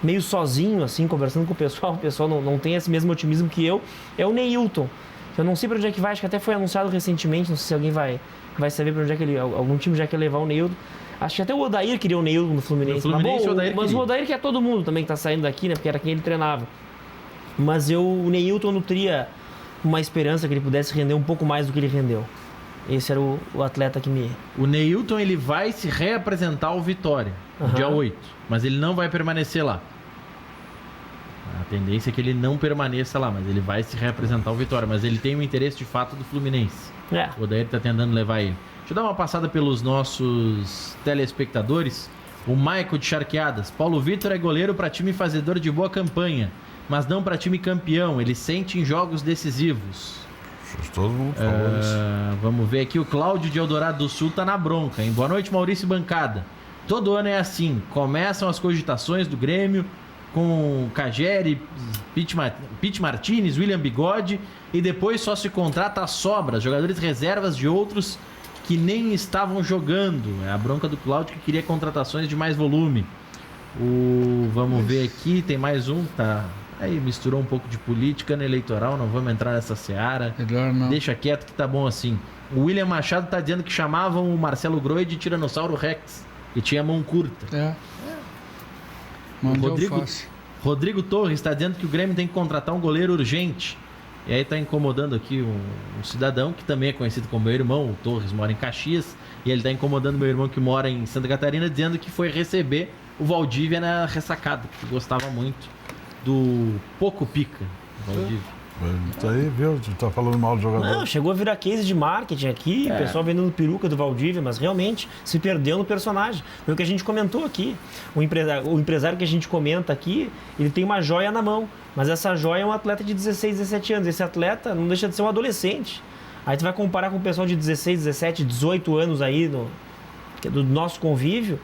meio sozinho, assim, conversando com o pessoal não tem esse mesmo otimismo que eu, é o Neilton. Eu não sei pra onde é que vai, acho que até foi anunciado recentemente, não sei se alguém vai saber pra onde é que algum time já quer levar o Neilton. Acho que até o Odair queria o Neilton no Fluminense. Mas o Odair que é todo mundo também que tá saindo daqui, né? Porque era quem ele treinava. Mas o Neilton nutria uma esperança que ele pudesse render um pouco mais do que ele rendeu. Esse era o atleta que me... O Neilton, ele vai se reapresentar ao Vitória, no dia 8. Mas ele não vai permanecer lá. A tendência é que ele não permaneça lá, mas ele vai se reapresentar o Vitória. Mas ele tem um interesse de fato do Fluminense. O Odair tá tentando levar ele. Deixa eu dar uma passada pelos nossos telespectadores. O Maico de Charqueadas. Paulo Vitor é goleiro para time fazedor de boa campanha, mas não para time campeão. Ele sente em jogos decisivos. Todo mundo falou isso. Vamos ver aqui. O Cláudio de Eldorado do Sul tá na bronca, hein? Boa noite, Maurício e bancada. Todo ano é assim. Começam as cogitações do Grêmio com Cageri, Pete Martinez, William Bigode, e depois só se contrata a sobra, jogadores reservas de outros que nem estavam jogando. É a bronca do Cláudio, que queria contratações de mais volume. Vamos ver aqui, tem mais um, tá? Aí misturou um pouco de política no eleitoral, não vamos entrar nessa seara. Melhor não. Deixa quieto que tá bom assim. O William Machado tá dizendo que chamavam o Marcelo Groi de Tiranossauro Rex, e tinha mão curta. Rodrigo Torres está dizendo que o Grêmio tem que contratar um goleiro urgente. E aí está incomodando aqui um cidadão que também é conhecido como meu irmão. O Torres mora em Caxias e ele está incomodando meu irmão que mora em Santa Catarina, dizendo que foi receber o Valdívia na ressacada, que gostava muito do Poco Pica. Valdívia. Isso aí, viu? Tu tá falando mal do jogador. Não, chegou a virar case de marketing aqui, o pessoal vendendo peruca do Valdívia, mas realmente se perdeu no personagem. Foi o que a gente comentou aqui. O empresário que a gente comenta aqui, ele tem uma joia na mão, mas essa joia é um atleta de 16, 17 anos. Esse atleta não deixa de ser um adolescente. Aí tu vai comparar com o pessoal de 16, 17, 18 anos aí do nosso convívio.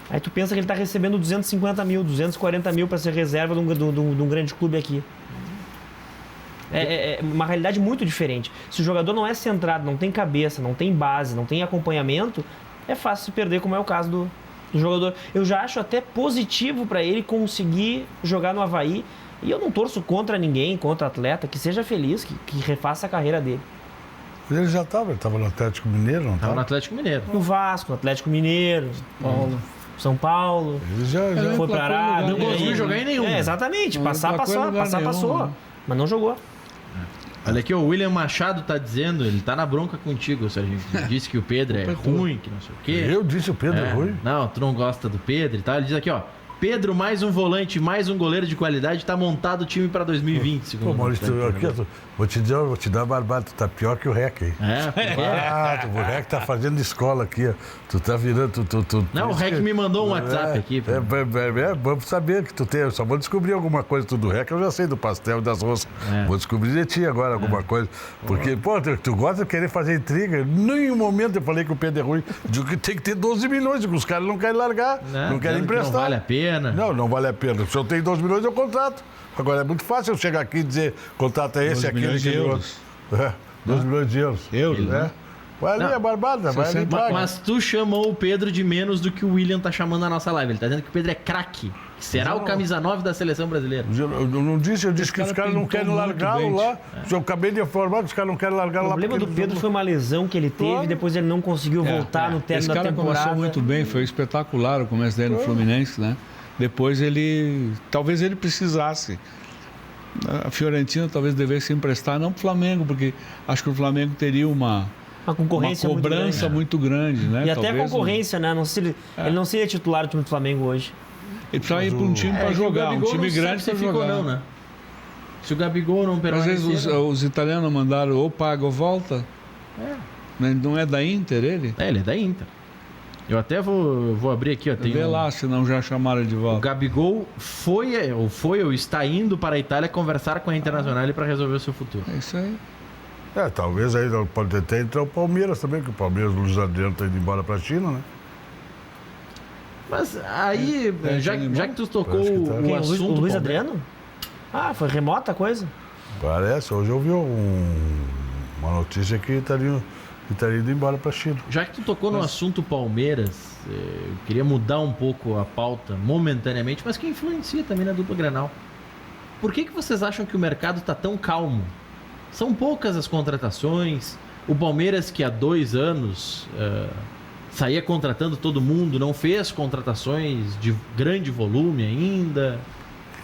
Aí tu pensa que ele tá recebendo 250 mil, 240 mil para ser reserva de um grande clube aqui. É uma realidade muito diferente. Se o jogador não é centrado, não tem cabeça, não tem base, não tem acompanhamento, é fácil se perder, como é o caso do jogador. Eu já acho até positivo para ele conseguir jogar no Avaí. E eu não torço contra ninguém, contra atleta, que seja feliz, que refaça a carreira dele. Ele já estava no Atlético Mineiro, não estava? No Atlético Mineiro. No Vasco, no Atlético Mineiro, São Paulo. Ele já foi para Arábia. Não conseguiu jogar em nenhum. Exatamente. Passar, passou. Mas não jogou. Olha aqui, o William Machado tá dizendo, ele tá na bronca contigo, Serginho. Disse que o Pedro é ruim, que não sei o quê. Eu disse o Pedro é ruim? Não, tu não gosta do Pedro e tal. Ele diz aqui, ó. Pedro, mais um volante, mais um goleiro de qualidade, tá montado o time pra 2020, segundo o Maurício, aqui, vou te dar uma barbada, tu tá pior que o Rec aí. O Rec tá fazendo escola aqui, ó. Tu tá virando... Não, o Rec me mandou um WhatsApp aqui. Vamos saber que tu tem, eu só vou descobrir alguma coisa do Rec, eu já sei do pastel e das roscas. Vou descobrir de ti agora alguma coisa. Porque, pô, tu gosta de querer fazer intriga. Nenhum momento eu falei que o Pedro é ruim. Digo que tem que ter 12 milhões, que os caras não querem largar, não querem emprestar. Não vale a pena. Não vale a pena. Se eu tenho 12 milhões, eu contrato. Agora, é muito fácil eu chegar aqui e dizer, contrata esse, aquele, aquele outro. 12 milhões de euros. Né? Vai ali, é barbada, vai ali. Mas tu chamou o Pedro de menos do que o William tá chamando na nossa live. Ele tá dizendo que o Pedro é craque. Será o camisa 9 da seleção brasileira. Eu não disse, eu disse que os caras não querem largá-lo lá. Eu acabei de informar que os caras não querem largá-lo lá. O problema do Pedro foi uma lesão que ele teve e depois ele não conseguiu voltar no término da temporada. Esse cara começou muito bem, foi espetacular o começo dele no Fluminense, né? Depois talvez ele precisasse. A Fiorentina talvez devesse emprestar, não para o Flamengo, porque acho que o Flamengo teria uma concorrência cobrança muito grande, né? E até a concorrência, né? Ele não seria titular do time do Flamengo hoje. Ele precisava ir para um time para jogar, um time grande para jogar. Não, né? Se o Gabigol não permanecer... Às vezes os italianos mandaram ou paga ou volta. Não é da Inter ele? Ele é da Inter. Eu até vou abrir aqui, ó. Vê lá, se não já chamaram de volta. O Gabigol foi ou está indo para a Itália conversar com a Internacional para resolver o seu futuro. É isso aí. Talvez aí pode até entrar o Palmeiras também, que o Palmeiras, o Luiz Adriano está indo embora para a China, né? Mas aí, já que tu tocou o assunto... O Luiz Adriano? Foi remota a coisa? Parece, hoje eu vi uma notícia que estaria indo embora para a China. Já que tu tocou no assunto Palmeiras, eu queria mudar um pouco a pauta momentaneamente, mas que influencia também na dupla Grenal. Por que vocês acham que o mercado está tão calmo? São poucas as contratações. O Palmeiras, que há 2 anos saía contratando todo mundo, não fez contratações de grande volume ainda.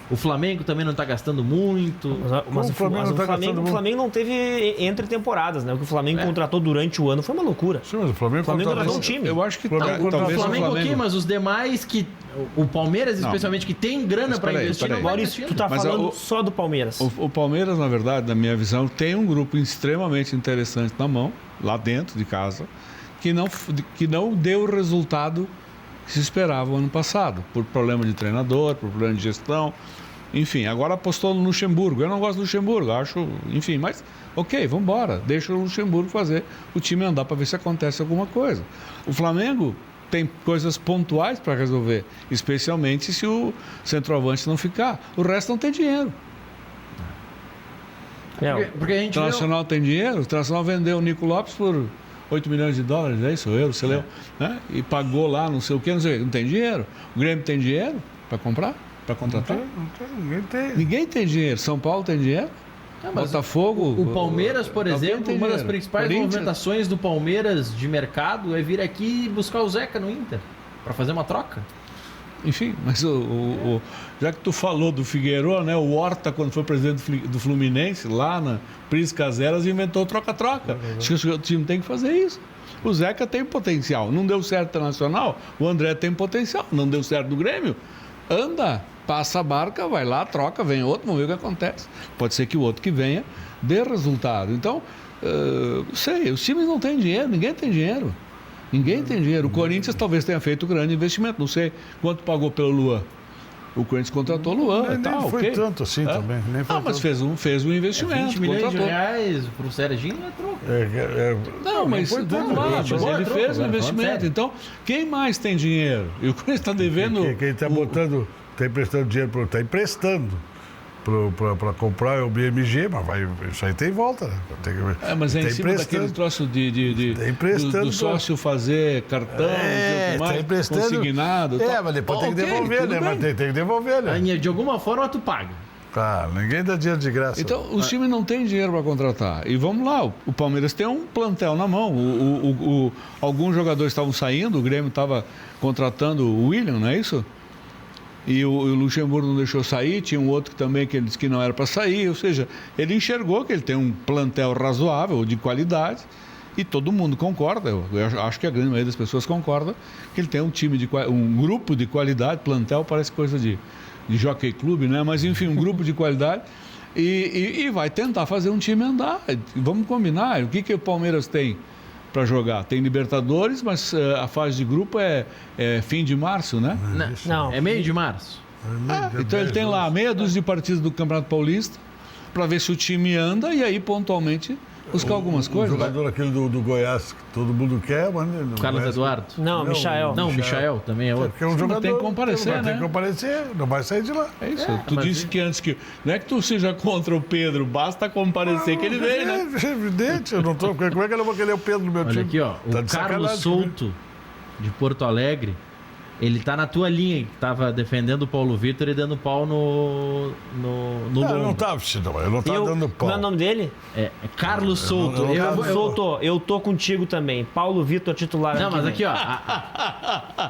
O Flamengo também não está gastando muito. Mas o Flamengo não teve entre temporadas, né? O que o Flamengo contratou durante o ano foi uma loucura. Sim, mas o Flamengo contratou um time. Eu acho que o Flamengo ok, mas os demais que O Palmeiras, especialmente, que tem grana para investir, não vai Maurício, investir. tu tá falando só do Palmeiras. O Palmeiras, na verdade, na minha visão, tem um grupo extremamente interessante na mão, lá dentro de casa, que não deu o resultado que se esperava o ano passado, por problema de treinador, por problema de gestão, enfim. Agora apostou no Luxemburgo. Eu não gosto do Luxemburgo, acho, enfim, mas ok, vamos embora, deixa o Luxemburgo fazer o time andar para ver se acontece alguma coisa. O Flamengo tem coisas pontuais para resolver, especialmente se o centroavante não ficar. O resto não tem dinheiro. Porque a gente O Internacional tem dinheiro, o Internacional vendeu o Nico Lopes por 8 milhões de dólares, é isso? Euros, você leu? Né? E pagou lá não sei o quê, não tem dinheiro. O Grêmio tem dinheiro para comprar? Para contratar? Ninguém tem. Ninguém tem dinheiro. São Paulo tem dinheiro? Botafogo. O Palmeiras, por exemplo, uma das principais movimentações do Palmeiras de mercado é vir aqui buscar o Zeca no Inter para fazer uma troca. Enfim, mas já que tu falou do Figueiredo, né? O Horta, quando foi presidente do Fluminense, lá na Príncipe Caseras, inventou troca-troca. Acho que o time tem que fazer isso. O Zeca tem potencial. Não deu certo no Internacional, o André tem potencial. Não deu certo no Grêmio. Anda, passa a barca, vai lá, troca, vem outro, vamos ver o que acontece. Pode ser que o outro que venha dê resultado. Então, sei, os times não têm dinheiro, ninguém tem dinheiro. Ninguém tem dinheiro. O Corinthians talvez tenha feito um grande investimento, não sei quanto pagou pelo Luan. O Corinthians contratou o Luan e tal. Nem foi tanto assim também. Nem foi mas fez um investimento. 20 milhões de reais pro Serginho é troco. Não, mas vamos lá, ele fez um investimento. Então, quem mais tem dinheiro? E o Corinthians está devendo... Quem está botando, está emprestando dinheiro, está emprestando para comprar o BMG, mas isso aí tem volta, né? Mas é em cima daquele troço do sócio fazer cartão, consignado. Mas depois tem que devolver, né? Mas tem que devolver, né? De alguma forma tu paga. Ninguém dá dinheiro de graça. Então, os times não têm dinheiro para contratar. E vamos lá, o Palmeiras tem um plantel na mão. Alguns jogadores estavam saindo, o Grêmio estava contratando o William, não é isso? E o Luxemburgo não deixou sair, tinha um outro também que ele disse que não era para sair, ou seja, ele enxergou que ele tem um plantel razoável, de qualidade, e todo mundo concorda, eu acho que a grande maioria das pessoas concorda, que ele tem um grupo de qualidade, plantel parece coisa de jockey clube, né? Mas enfim, um grupo de qualidade, e vai tentar fazer um time andar. Vamos combinar, o que o Palmeiras tem para jogar? Tem Libertadores, mas a fase de grupo é fim de março, né? Não, é meio de março. Então ele tem lá meia dúzia de partidas do Campeonato Paulista para ver se o time anda e aí pontualmente buscar algumas coisas. O jogador aquele do Goiás que todo mundo quer, mas... Carlos Eduardo? Não, Michael. Não, Michael também é outro. Porque é um jogador, tem que comparecer, né? Tem que comparecer, não vai sair de lá. É isso. Tu disse que antes que... Não é que tu seja contra o Pedro, basta comparecer que ele vem, né? É evidente, eu não tô... Como é que eu não vou querer o Pedro no meu time? Olha aqui, ó. O Carlos Souto, de Porto Alegre, ele tá na tua linha, que tava defendendo o Paulo Vitor e dando pau no Eu não tava dando pau. Qual é o nome dele? É Carlos Souto. Souto, eu tô contigo também. Paulo Vitor titular. Não, mas aqui, ó.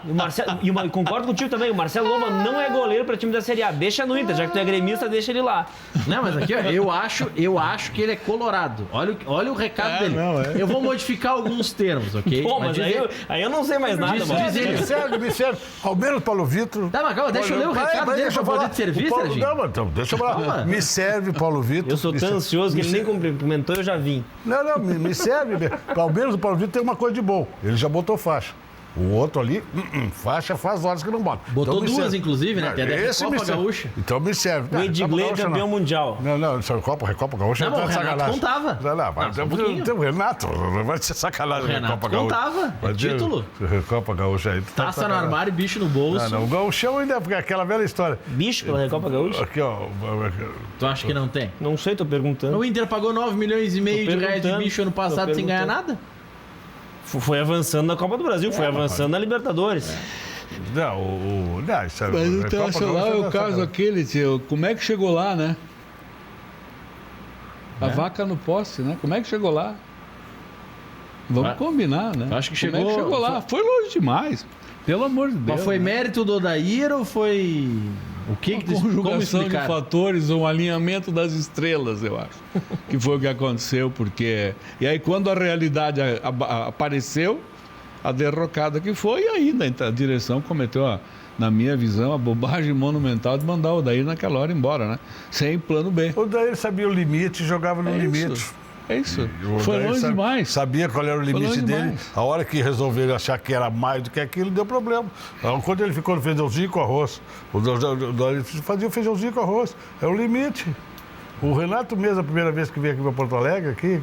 O Marcelo, concordo contigo também, o Marcelo Lomba não é goleiro para time da Série A. Deixa no Inter, já que tu é gremista, deixa ele lá. Não, mas aqui, ó, eu acho que ele é colorado. Olha o recado dele. Eu vou modificar alguns termos, ok? Pô, mas aí eu não sei mais nada, mano. Me serve. Ao menos Paulo Vitor. Tá, mas calma, deixa eu ler o recado dele pra poder te servir, Serginho. Não, então, deixa eu falar. Me serve, Paulo Vitor. Eu sou tão ansioso que ele nem cumprimentou, eu já vim. Não, me serve. Ao menos o Paulo Vitor tem uma coisa de bom. Ele já botou faixa. O outro ali, faixa faz horas que não bota. Botou então, duas, inclusive, né? Tem a Recopa Gaúcha. Então me serve. O Edgley é campeão mundial. Não, Recopa Gaúcha não é sacanagem. Contava. Tem o Renato, não vai ser sacanagem. O Renato contava, é título. Recopa Gaúcha aí. Taça no armário, bicho no bolso. Não, o Gaúchão ainda é aquela velha história. Bicho pela Recopa Gaúcha? Aqui, ó. Tu acha que não tem? Não sei, tô perguntando. O Inter pagou 9 milhões e meio de reais de bicho ano passado sem ganhar nada? Foi avançando na Copa do Brasil, foi avançando na Libertadores. Não, isso é... Mas o Internacional é o caso aquele, tio. Como é que chegou lá, né? A vaca no poste, né? Como é que chegou lá? Vamos combinar, né? Acho que chegou... Como é que chegou lá? Foi longe demais. Pelo amor de Deus. Mas foi mérito do Odair ou foi... O que uma conjugação de fatores, um alinhamento das estrelas, eu acho. Que foi o que aconteceu, porque... E aí, quando a realidade apareceu, a derrocada que foi, e ainda a direção cometeu na minha visão, a bobagem monumental de mandar o Odair naquela hora embora, né? Sem plano B. O Odair sabia o limite e jogava no limite. É isso. O Foi Odair demais. demais. Sabia qual era o limite dele. Demais. A hora que resolveram achar que era mais do que aquilo, deu problema. Quando ele ficou no feijãozinho com arroz, o Odair fazia o feijãozinho com arroz. É o limite. O Renato mesmo, a primeira vez que veio aqui para Porto Alegre, aqui,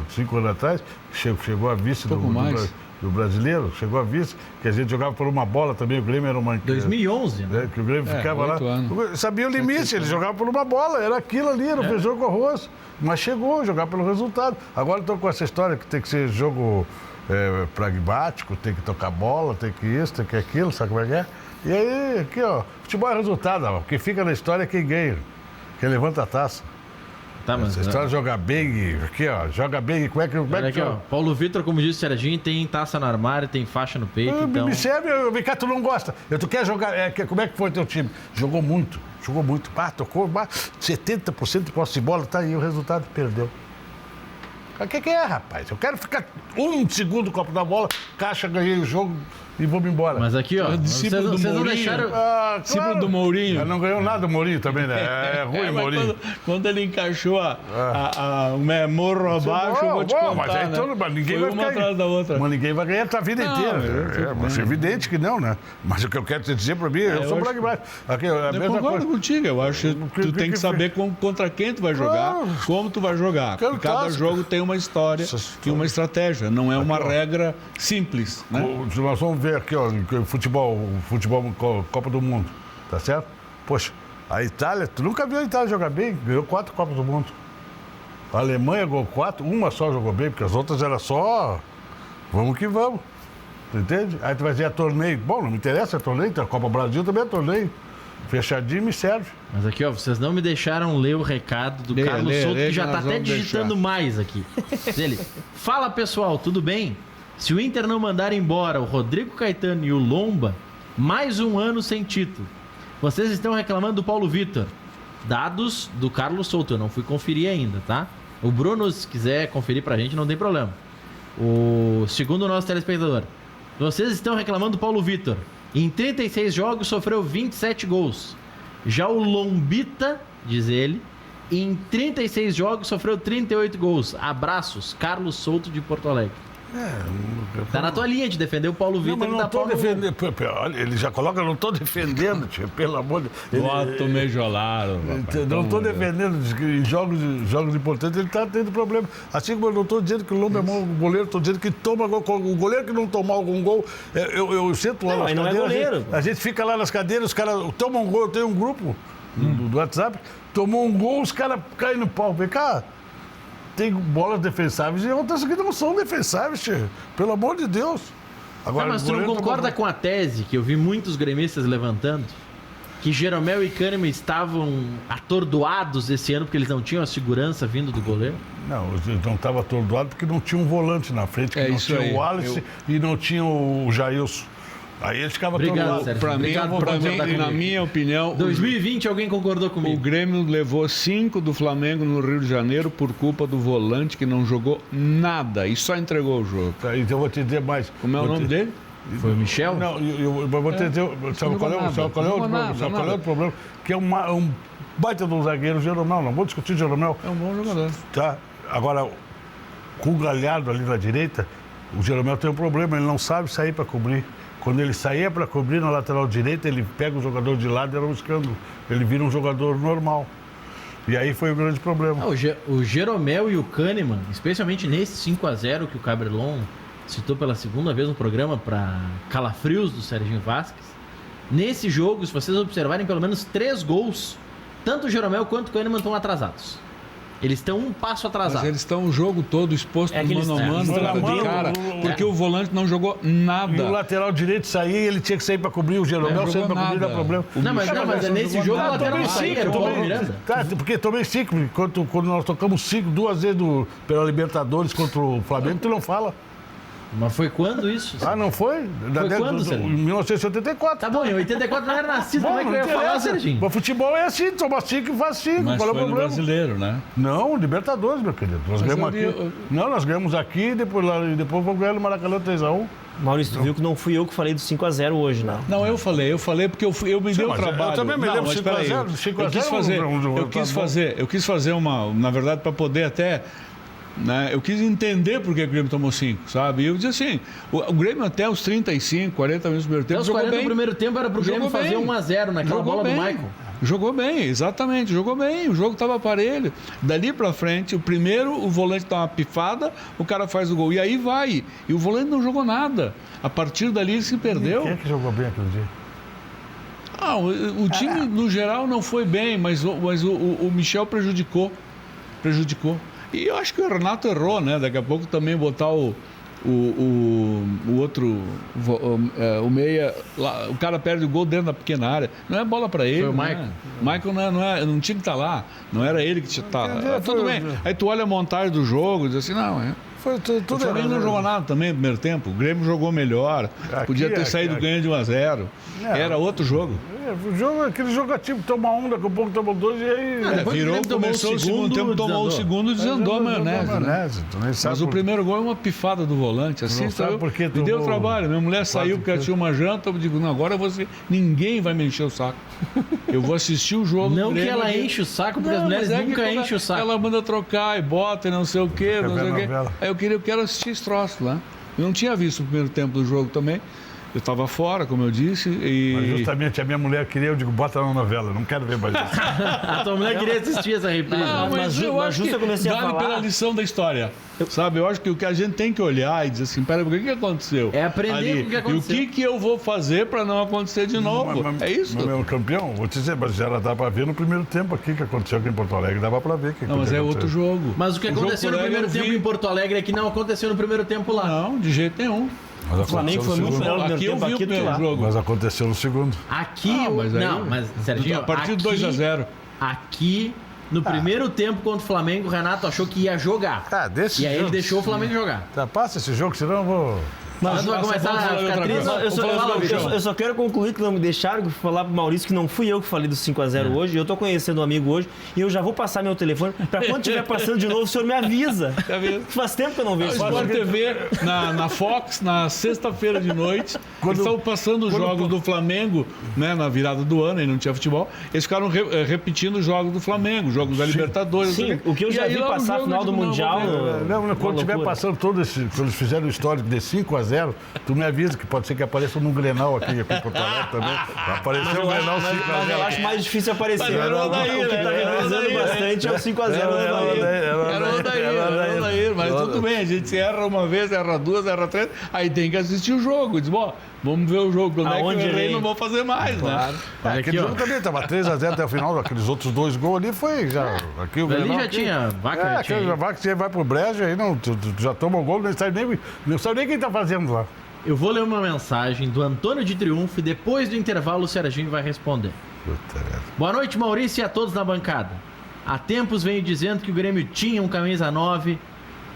5 anos atrás, chegou a vice do brasileiro, chegou a vice, que a gente jogava por uma bola também, o Grêmio era uma... 2011, né? Que o Grêmio ficava lá. Anos. Sabia o limite, ele jogava por uma bola, era aquilo ali, era o feijão com arroz. Mas chegou a jogar pelo resultado. Agora estão com essa história que tem que ser jogo pragmático, tem que tocar bola, tem que isso, tem que aquilo, sabe como é que é? E aí, aqui, ó, futebol é resultado, ó. O que fica na história é quem ganha, quem levanta a taça. Tá, mas... Essa história de jogar bem, aqui, ó, joga bem, como é que... Olha aqui, ó, Paulo Vitor, como disse o Serginho, tem taça no armário, tem faixa no peito, então... Me serve, vem cá, tu não gosta. Tu quer jogar, como é que foi teu time? Jogou muito, tocou, 70% de posse de bola, tá aí, o resultado perdeu. O que é, rapaz? Eu quero ficar 1 segundo copo da bola, caixa, ganhei o jogo e vamos embora. Mas aqui, ó, vocês não deixaram... Discípulo do Mourinho. Não ganhou nada o Mourinho também, né? É ruim o Mourinho. Quando ele encaixou o morro abaixo, eu vou te contar, mas aí né? ninguém foi vai uma atrás da outra. Mas ninguém vai ganhar a vida inteira. Mas é evidente que não, né? Mas o que eu quero te dizer para mim, eu sou pragmático. Eu concordo contigo, eu acho que tu tem que saber contra quem tu vai jogar, como tu vai jogar. Cada jogo tem uma história e uma estratégia, não é uma regra simples, né? Nós vamos ver aqui, ó, futebol Copa do Mundo, tá certo? Poxa, a Itália, tu nunca viu a Itália jogar bem, ganhou 4 Copas do Mundo. A Alemanha ganhou 4, uma só jogou bem, porque as outras era só vamos que vamos, tu entende? Aí tu vai dizer a torneio, bom, não me interessa a torneio, a Copa Brasil também é torneio, fechadinho me serve. Mas aqui, ó, vocês não me deixaram ler o recado do Carlos Souto, que já tá até digitando mais aqui. Ele, fala pessoal, tudo bem? Se o Inter não mandar embora o Rodrigo Caetano e o Lomba, mais um ano sem título. Vocês estão reclamando do Paulo Vitor. Dados do Carlos Souto, eu não fui conferir ainda, tá? O Bruno, se quiser conferir pra gente, não tem problema. Segundo o nosso telespectador, vocês estão reclamando do Paulo Vitor. Em 36 jogos sofreu 27 gols. Já o Lombita, diz ele, em 36 jogos sofreu 38 gols. Abraços, Carlos Souto de Porto Alegre. Tá na tua linha de defender o Paulo Vitor. Não, mas não tô defendendo. Olha, ele já coloca, não tô defendendo, tio, pelo amor de Deus. Voto mejolado. Não tô defendendo. Em jogos importantes ele tá tendo problema. Assim como eu não tô dizendo que o Lomba é mau goleiro, tô dizendo que toma gol. O goleiro que não tomar algum gol, eu sento lá nas cadeiras. Não é goleiro. A gente fica lá nas cadeiras, os caras tomam um gol. Eu tenho um grupo do WhatsApp, tomou um gol, os caras caem no pau. Vem cá. Tem bolas defensáveis e outras que não são defensáveis, tio. Pelo amor de Deus. Agora, mas tu não concorda com a tese que eu vi muitos gremistas levantando? Que Jeromel e Kahneman estavam atordoados esse ano porque eles não tinham a segurança vindo do goleiro? Não, eles não estavam atordoados porque não tinha um volante na frente, que não tinha o Wallace e não tinha o Jailson. Aí eles ficavam atordoados. Para mim, na minha opinião... 2020 alguém concordou comigo. O Grêmio levou 5 do Flamengo no Rio de Janeiro por culpa do volante que não jogou nada e só entregou o jogo. Tá, então eu vou te dizer mais. Como é o nome dele? Foi o Michel? Não, eu vou te dizer... Sabe qual é o problema? Que é um baita de um zagueiro, Jeromel. Não vou discutir Jeromel. É um bom jogador. Tá, agora, com o Galhardo ali na direita, o Jeromel tem um problema, ele não sabe sair para cobrir. Quando ele saía para cobrir na lateral direita, ele pega o jogador de lado e era um escândalo. Ele vira um jogador normal. E aí foi o grande problema. O Jeromel e o Kahneman, especialmente nesse 5-0 que o Cabrelon citou pela segunda vez no programa para calafrios do Serginho Vasquez, nesse jogo, se vocês observarem, pelo menos 3 gols, tanto o Jeromel quanto o Kahneman estão atrasados. Eles estão um passo atrasados. Mas eles estão o jogo todo exposto no mano a mano, de cara, porque o volante não jogou nada. E o lateral direito saía, ele tinha que sair para cobrir o Jeromel, sempre para cobrir, dá problema. Mas nesse jogo o lateral não saía, era o Paulo Miranda. Tá, porque tomei 5, quando nós tocamos 5, 2 vezes pela Libertadores contra o Flamengo, tu não fala. Mas foi quando isso? Ah, não foi? Foi quando, Serginho? Em 1984. Tá bom, em 84 não era nascido, como é que eu ia falar, Serginho? O futebol é assim, toma 5 e faz 5. Mas qual é o foi no problema? Brasileiro, né? Não, Libertadores, meu querido. Nós ganhamos aqui. Não, nós ganhamos aqui e depois vamos ganhar no Maracanã 3-1. Maurício, tu viu que não fui eu que falei do 5-0 hoje, né? Não, eu falei porque eu me dei o trabalho. Eu também me lembro 5-0. Eu quis fazer uma, na verdade, para poder até, né, eu quis entender por que o Grêmio tomou 5, sabe? E eu disse assim, o Grêmio até os 35, 40 minutos do primeiro tempo Até os jogou 40 bem. do primeiro tempo era pro Grêmio fazer 1-0 naquela bola do Michael. Jogou bem, exatamente, jogou bem. O jogo estava aparelho. Dali pra frente, o volante dá uma pifada, o cara faz o gol. E aí vai. E o volante não jogou nada. A partir dali ele se perdeu. Quem é que jogou bem aquele dia? O time, no geral, não foi bem, mas o Michel prejudicou. E eu acho que o Renato errou, né? Daqui a pouco também botar o outro, o meia, lá, o cara perde o gol dentro da pequena área. Não é bola para ele. Foi o Michael. Michael. Michael não tinha que estar lá. Não era ele que tinha que estar lá. Tudo bem. Aí tu olha a montagem do jogo e diz assim, não, o Flamengo não jogou nada também no primeiro tempo. O Grêmio jogou melhor. Podia ter saído ganhando de 1-0. Era outro jogo. Aquele jogo ativo, toma um, daqui a pouco toma dois e aí... Começou o segundo tempo, tomou o segundo e desandou a maionese. Mas o primeiro gol é uma pifada do volante. Assim, me deu trabalho. Minha mulher saiu porque ela tinha uma janta. Eu digo, não, agora ninguém vai me encher o saco. Eu vou assistir o jogo. Não que ela enche o saco, porque as mulheres nunca enchem o saco. Ela manda trocar e bota e não sei o quê. Aí eu quero assistir esse troço lá. Eu não tinha visto o primeiro tempo do jogo também. Eu estava fora, como eu disse, Mas justamente a minha mulher queria, eu digo, bota na novela, não quero ver mais isso. A tua mulher queria assistir essa reprise. Mas eu acho que vale pela lição da história. Sabe, eu acho que o que a gente tem que olhar e dizer assim, peraí, o que aconteceu? É aprender com o que aconteceu. E o que eu vou fazer para não acontecer de novo? É isso? Meu campeão, vou te dizer, mas já dá para ver no primeiro tempo aqui que aconteceu aqui em Porto Alegre, dava para ver. Não, mas é outro jogo. Mas o que aconteceu no primeiro tempo em Porto Alegre aqui não aconteceu no primeiro tempo lá. Não, de jeito nenhum. Mas o Flamengo foi muito melhor no primeiro tempo aqui do que lá. Jogo. Mas aconteceu no segundo. Aqui, mas Serginho, a partir do 2-0. Aqui, no primeiro tempo contra o Flamengo, o Renato achou que ia jogar. E aí ele deixou o Flamengo jogar. Tá, passa esse jogo, senão eu vou... Mas vai começar a ficar triste. Eu só quero concluir que não me deixaram falar pro Maurício que não fui eu que falei do 5-0 hoje. Eu tô conhecendo um amigo hoje e eu já vou passar meu telefone. Pra quando estiver passando de novo, o senhor me avisa. Faz tempo que eu não vejo. Sport TV, na Fox, na sexta-feira de noite, eles estão passando os jogos do Flamengo, né, na virada do ano, aí não tinha futebol. Eles ficaram repetindo os jogos do Flamengo, jogos da Libertadores. Sim, o que eu já vi passar a final do Mundial. Quando estiver passando todo esse, quando eles fizeram o histórico de 5-0, tu me avisa que pode ser que apareça num Grenal aqui em Porto Alegre também. Apareceu o Grenal 5-0. Mas eu acho mais difícil aparecer. O que tá realizando bastante é o 5-0. Era o Odair, mas tudo bem, a gente erra uma vez, erra duas, erra três, aí tem que assistir o jogo. Diz, bom, vamos ver o jogo. Quando é que eu errei, não vou fazer mais, né? Aquele jogo também estava 3-0 até o final, aqueles outros dois gols ali foi já... Aqui o Grenal já tinha vaca. A vaca você vai pro brejo, aí não, tu já toma o gol, não sabe nem quem tá fazendo lá. Eu vou ler uma mensagem do Antônio de Triunfo e depois do intervalo o Serginho vai responder. Boa noite, Maurício, e a todos na bancada. Há tempos venho dizendo que o Grêmio tinha um camisa 9,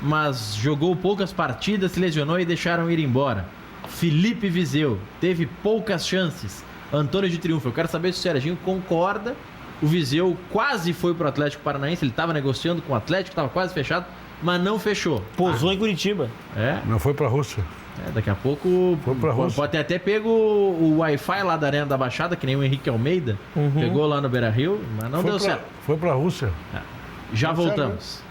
mas jogou poucas partidas, se lesionou e deixaram ir embora. Felipe Viseu teve poucas chances. Antônio de Triunfo, eu quero saber se o Serginho concorda. O Viseu quase foi pro Atlético Paranaense, ele estava negociando com o Atlético, estava quase fechado, mas não fechou. Pousou em Curitiba. Não foi pra Rússia. Daqui a pouco pode ter até pego o Wi-Fi lá da Arena da Baixada, que nem o Henrique Almeida. Pegou lá no Beira-Rio, mas não deu certo. Foi pra Rússia. Já voltamos.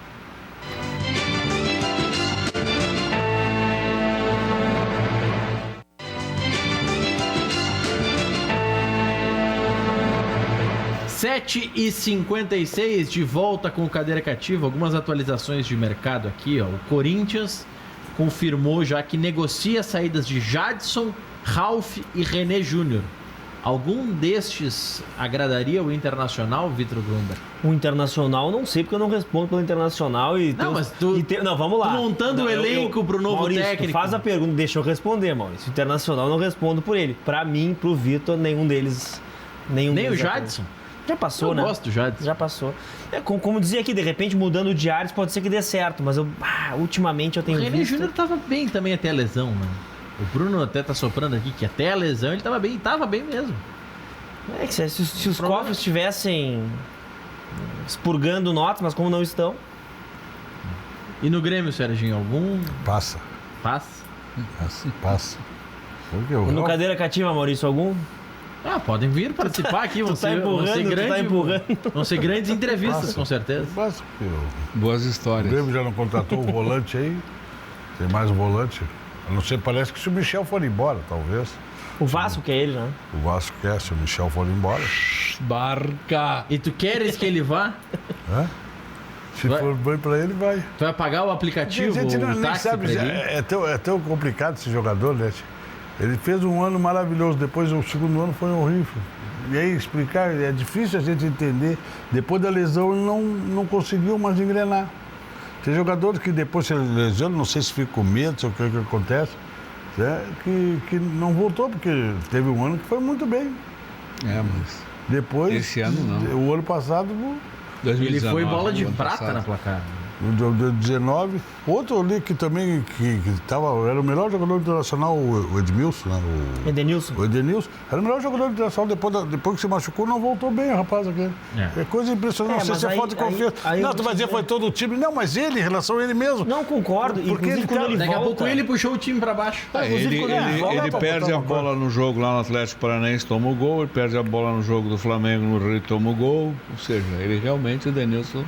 Sete e 56 de volta com o Cadeira Cativa. Algumas atualizações de mercado aqui, ó. O Corinthians confirmou já que negocia saídas de Jadson, Ralf e René Júnior. Algum destes agradaria o Internacional, Vitor Grumberg? O Internacional, não sei, porque eu não respondo pelo Internacional e... Não, vamos lá. Montando o elenco pro novo Maurício, técnico. Tu faz a pergunta, deixa eu responder, Maurício. O Internacional não respondo por ele. Pra mim, pro Vitor, nenhum deles... Nem o Jadson? Já passou, né? Eu gosto do Jadson. Já passou. Como dizia aqui, de repente, mudando de áreas, pode ser que dê certo, mas ultimamente eu tenho visto... O René Júnior tava bem também até a lesão, né? O Bruno até tá soprando aqui que até a lesão ele tava bem mesmo. É que se os cofres estivessem expurgando notas, mas como não estão... E no Grêmio, Serginho, algum... Passa. Passa. Porque No cadeira cativa, Maurício, algum? Podem vir participar aqui. Vão ser grandes entrevistas, com certeza. Boas O histórias. Grêmio já não contratou o volante aí. Tem mais um volante. A não ser, parece que se o Michel for embora, talvez. O Vasco que é ele, né? O Vasco quer, se o Michel for embora. Barca. E tu queres que ele vá? Se for bem pra ele, vai. Tu vai pagar o aplicativo, A gente o nem táxi sabe, pra ele? é tão complicado esse jogador, né? Ele fez um ano maravilhoso, depois o segundo ano foi horrível. E aí explicar, é difícil a gente entender. Depois da lesão ele não conseguiu mais engrenar. Tem jogadores que depois se lesiona, não sei se fica com medo, sei o que acontece, né? que não voltou, porque teve um ano que foi muito bem. Mas Depois, esse ano não. O ano passado, 2019, Ele foi bola de ano prata passado. na placar. o 19, outro ali que também era o melhor jogador internacional, o Edmilson, né? Edenilson. O Edenilson era o melhor jogador internacional, depois que se machucou, não voltou bem, rapaz, aquele. É coisa impressionante, não sei se é falta de confiança. Não, tu vai dizer foi todo o time. Não, mas ele, em relação a ele mesmo. Não, concordo. Porque Inclusive, quando ele Daqui volta... a pouco ele puxou o time pra baixo. Ele perde a bola no jogo lá no Atlético Paranaense, toma o gol. Ele perde a bola no jogo do Flamengo no Rio, toma o gol. Ou seja, ele realmente, o Denilson,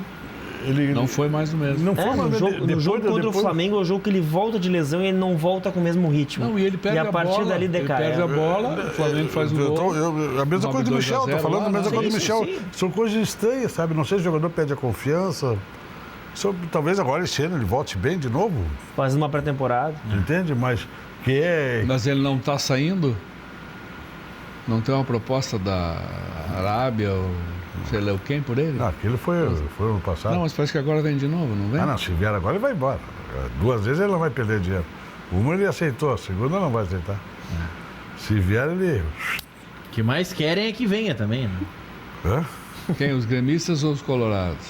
não foi mais o mesmo. Não foi mais no jogo contra o Flamengo é o jogo que ele volta de lesão e ele não volta com o mesmo ritmo. Não, e ele perde a partir bola, dali decai. Ele perde a bola, o Flamengo faz o gol. A mesma coisa do Michel, tô falando a mesma coisa do Michel. sim. São coisas estranhas, sabe? Não sei se o jogador perde a confiança. Talvez agora esse ano ele volte bem de novo, Fazendo uma pré-temporada. entende? Mas Mas ele não está saindo? Não tem uma proposta da Arábia ou sei lá quem por ele? Não, aquele foi ano passado. Não, mas parece que agora vem de novo, não vem? Não, se vier agora ele vai embora. 2 vezes ele não vai perder dinheiro. Uma ele aceitou, a segunda não vai aceitar. Se vier ele... O que mais querem é que venha também, né? Hã? Quem? Os gremistas ou os colorados?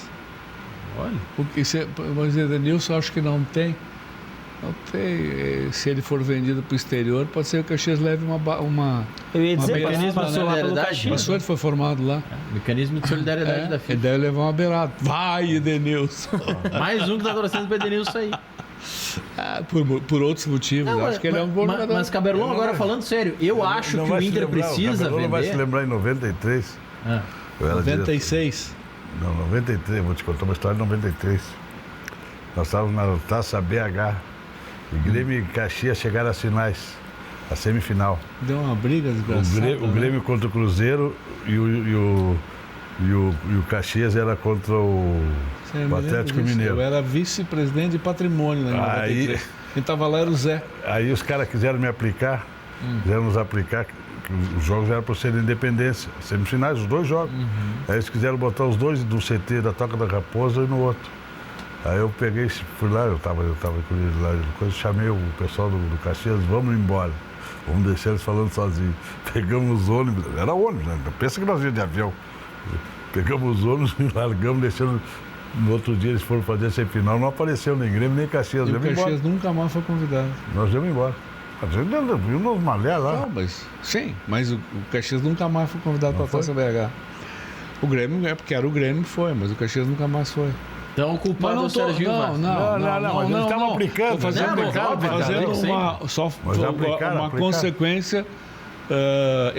Olha. Porque mas Edenilson acho que não tem. Não tem. Se ele for vendido para o exterior, pode ser que o Caxias leve uma Eu ia dizer, mecanismo de passou lá pelo solidariedade. Caxias. Passou, ele foi formado lá. Mecanismo de solidariedade da Ele FIFA. deve levar uma beirada. Vai, Edenilson! Mais um que tá torcendo pro Edenilson sair. Por outros motivos. Acho que ele é um bom jogador. Mas Caberlon, agora falando sério, eu acho que o Inter precisa Não vai se vender. lembrar em 93. Ah, Eu era 96. Não, 93, vou te contar uma história de 93. Nós estávamos na Taça BH. E Grêmio e Caxias chegaram às finais, a semifinal. Deu uma briga desgraçada. O Grêmio contra o Cruzeiro e o Caxias era contra o Atlético Mineiro. Eu era vice-presidente de patrimônio na Aí- 93. Quem estava lá era o Zé. Aí os caras quiseram me aplicar, quiseram nos aplicar, que os jogos eram para ser independência, semifinais, os 2 jogos. Aí eles quiseram botar os 2 do CT da Toca da Raposa e no outro. Aí eu peguei, fui lá, eu tava com eles lá, depois chamei o pessoal do Caxias, vamos embora. Vamos deixar eles falando sozinhos. Pegamos os ônibus, era ônibus, né? Pensa que nós íamos de avião. Pegamos os ônibus e largamos, deixando. No outro dia eles foram fazer a semifinal, não apareceu nem Grêmio, nem Caxias. E o Viemos embora. Caxias nunca mais foi convidado. Nós viemos embora. A gente viu nos malhar lá. Não, mas o Caxias nunca mais foi convidado para a Taça BH. O Grêmio é porque era o Grêmio que foi, mas o Caxias nunca mais foi. então o culpado é o Mas Serginho Vaz. Mas eles estavam aplicando. Tô fazendo, Não, óbvio, fazendo cara, Mas aplicaram. consequência,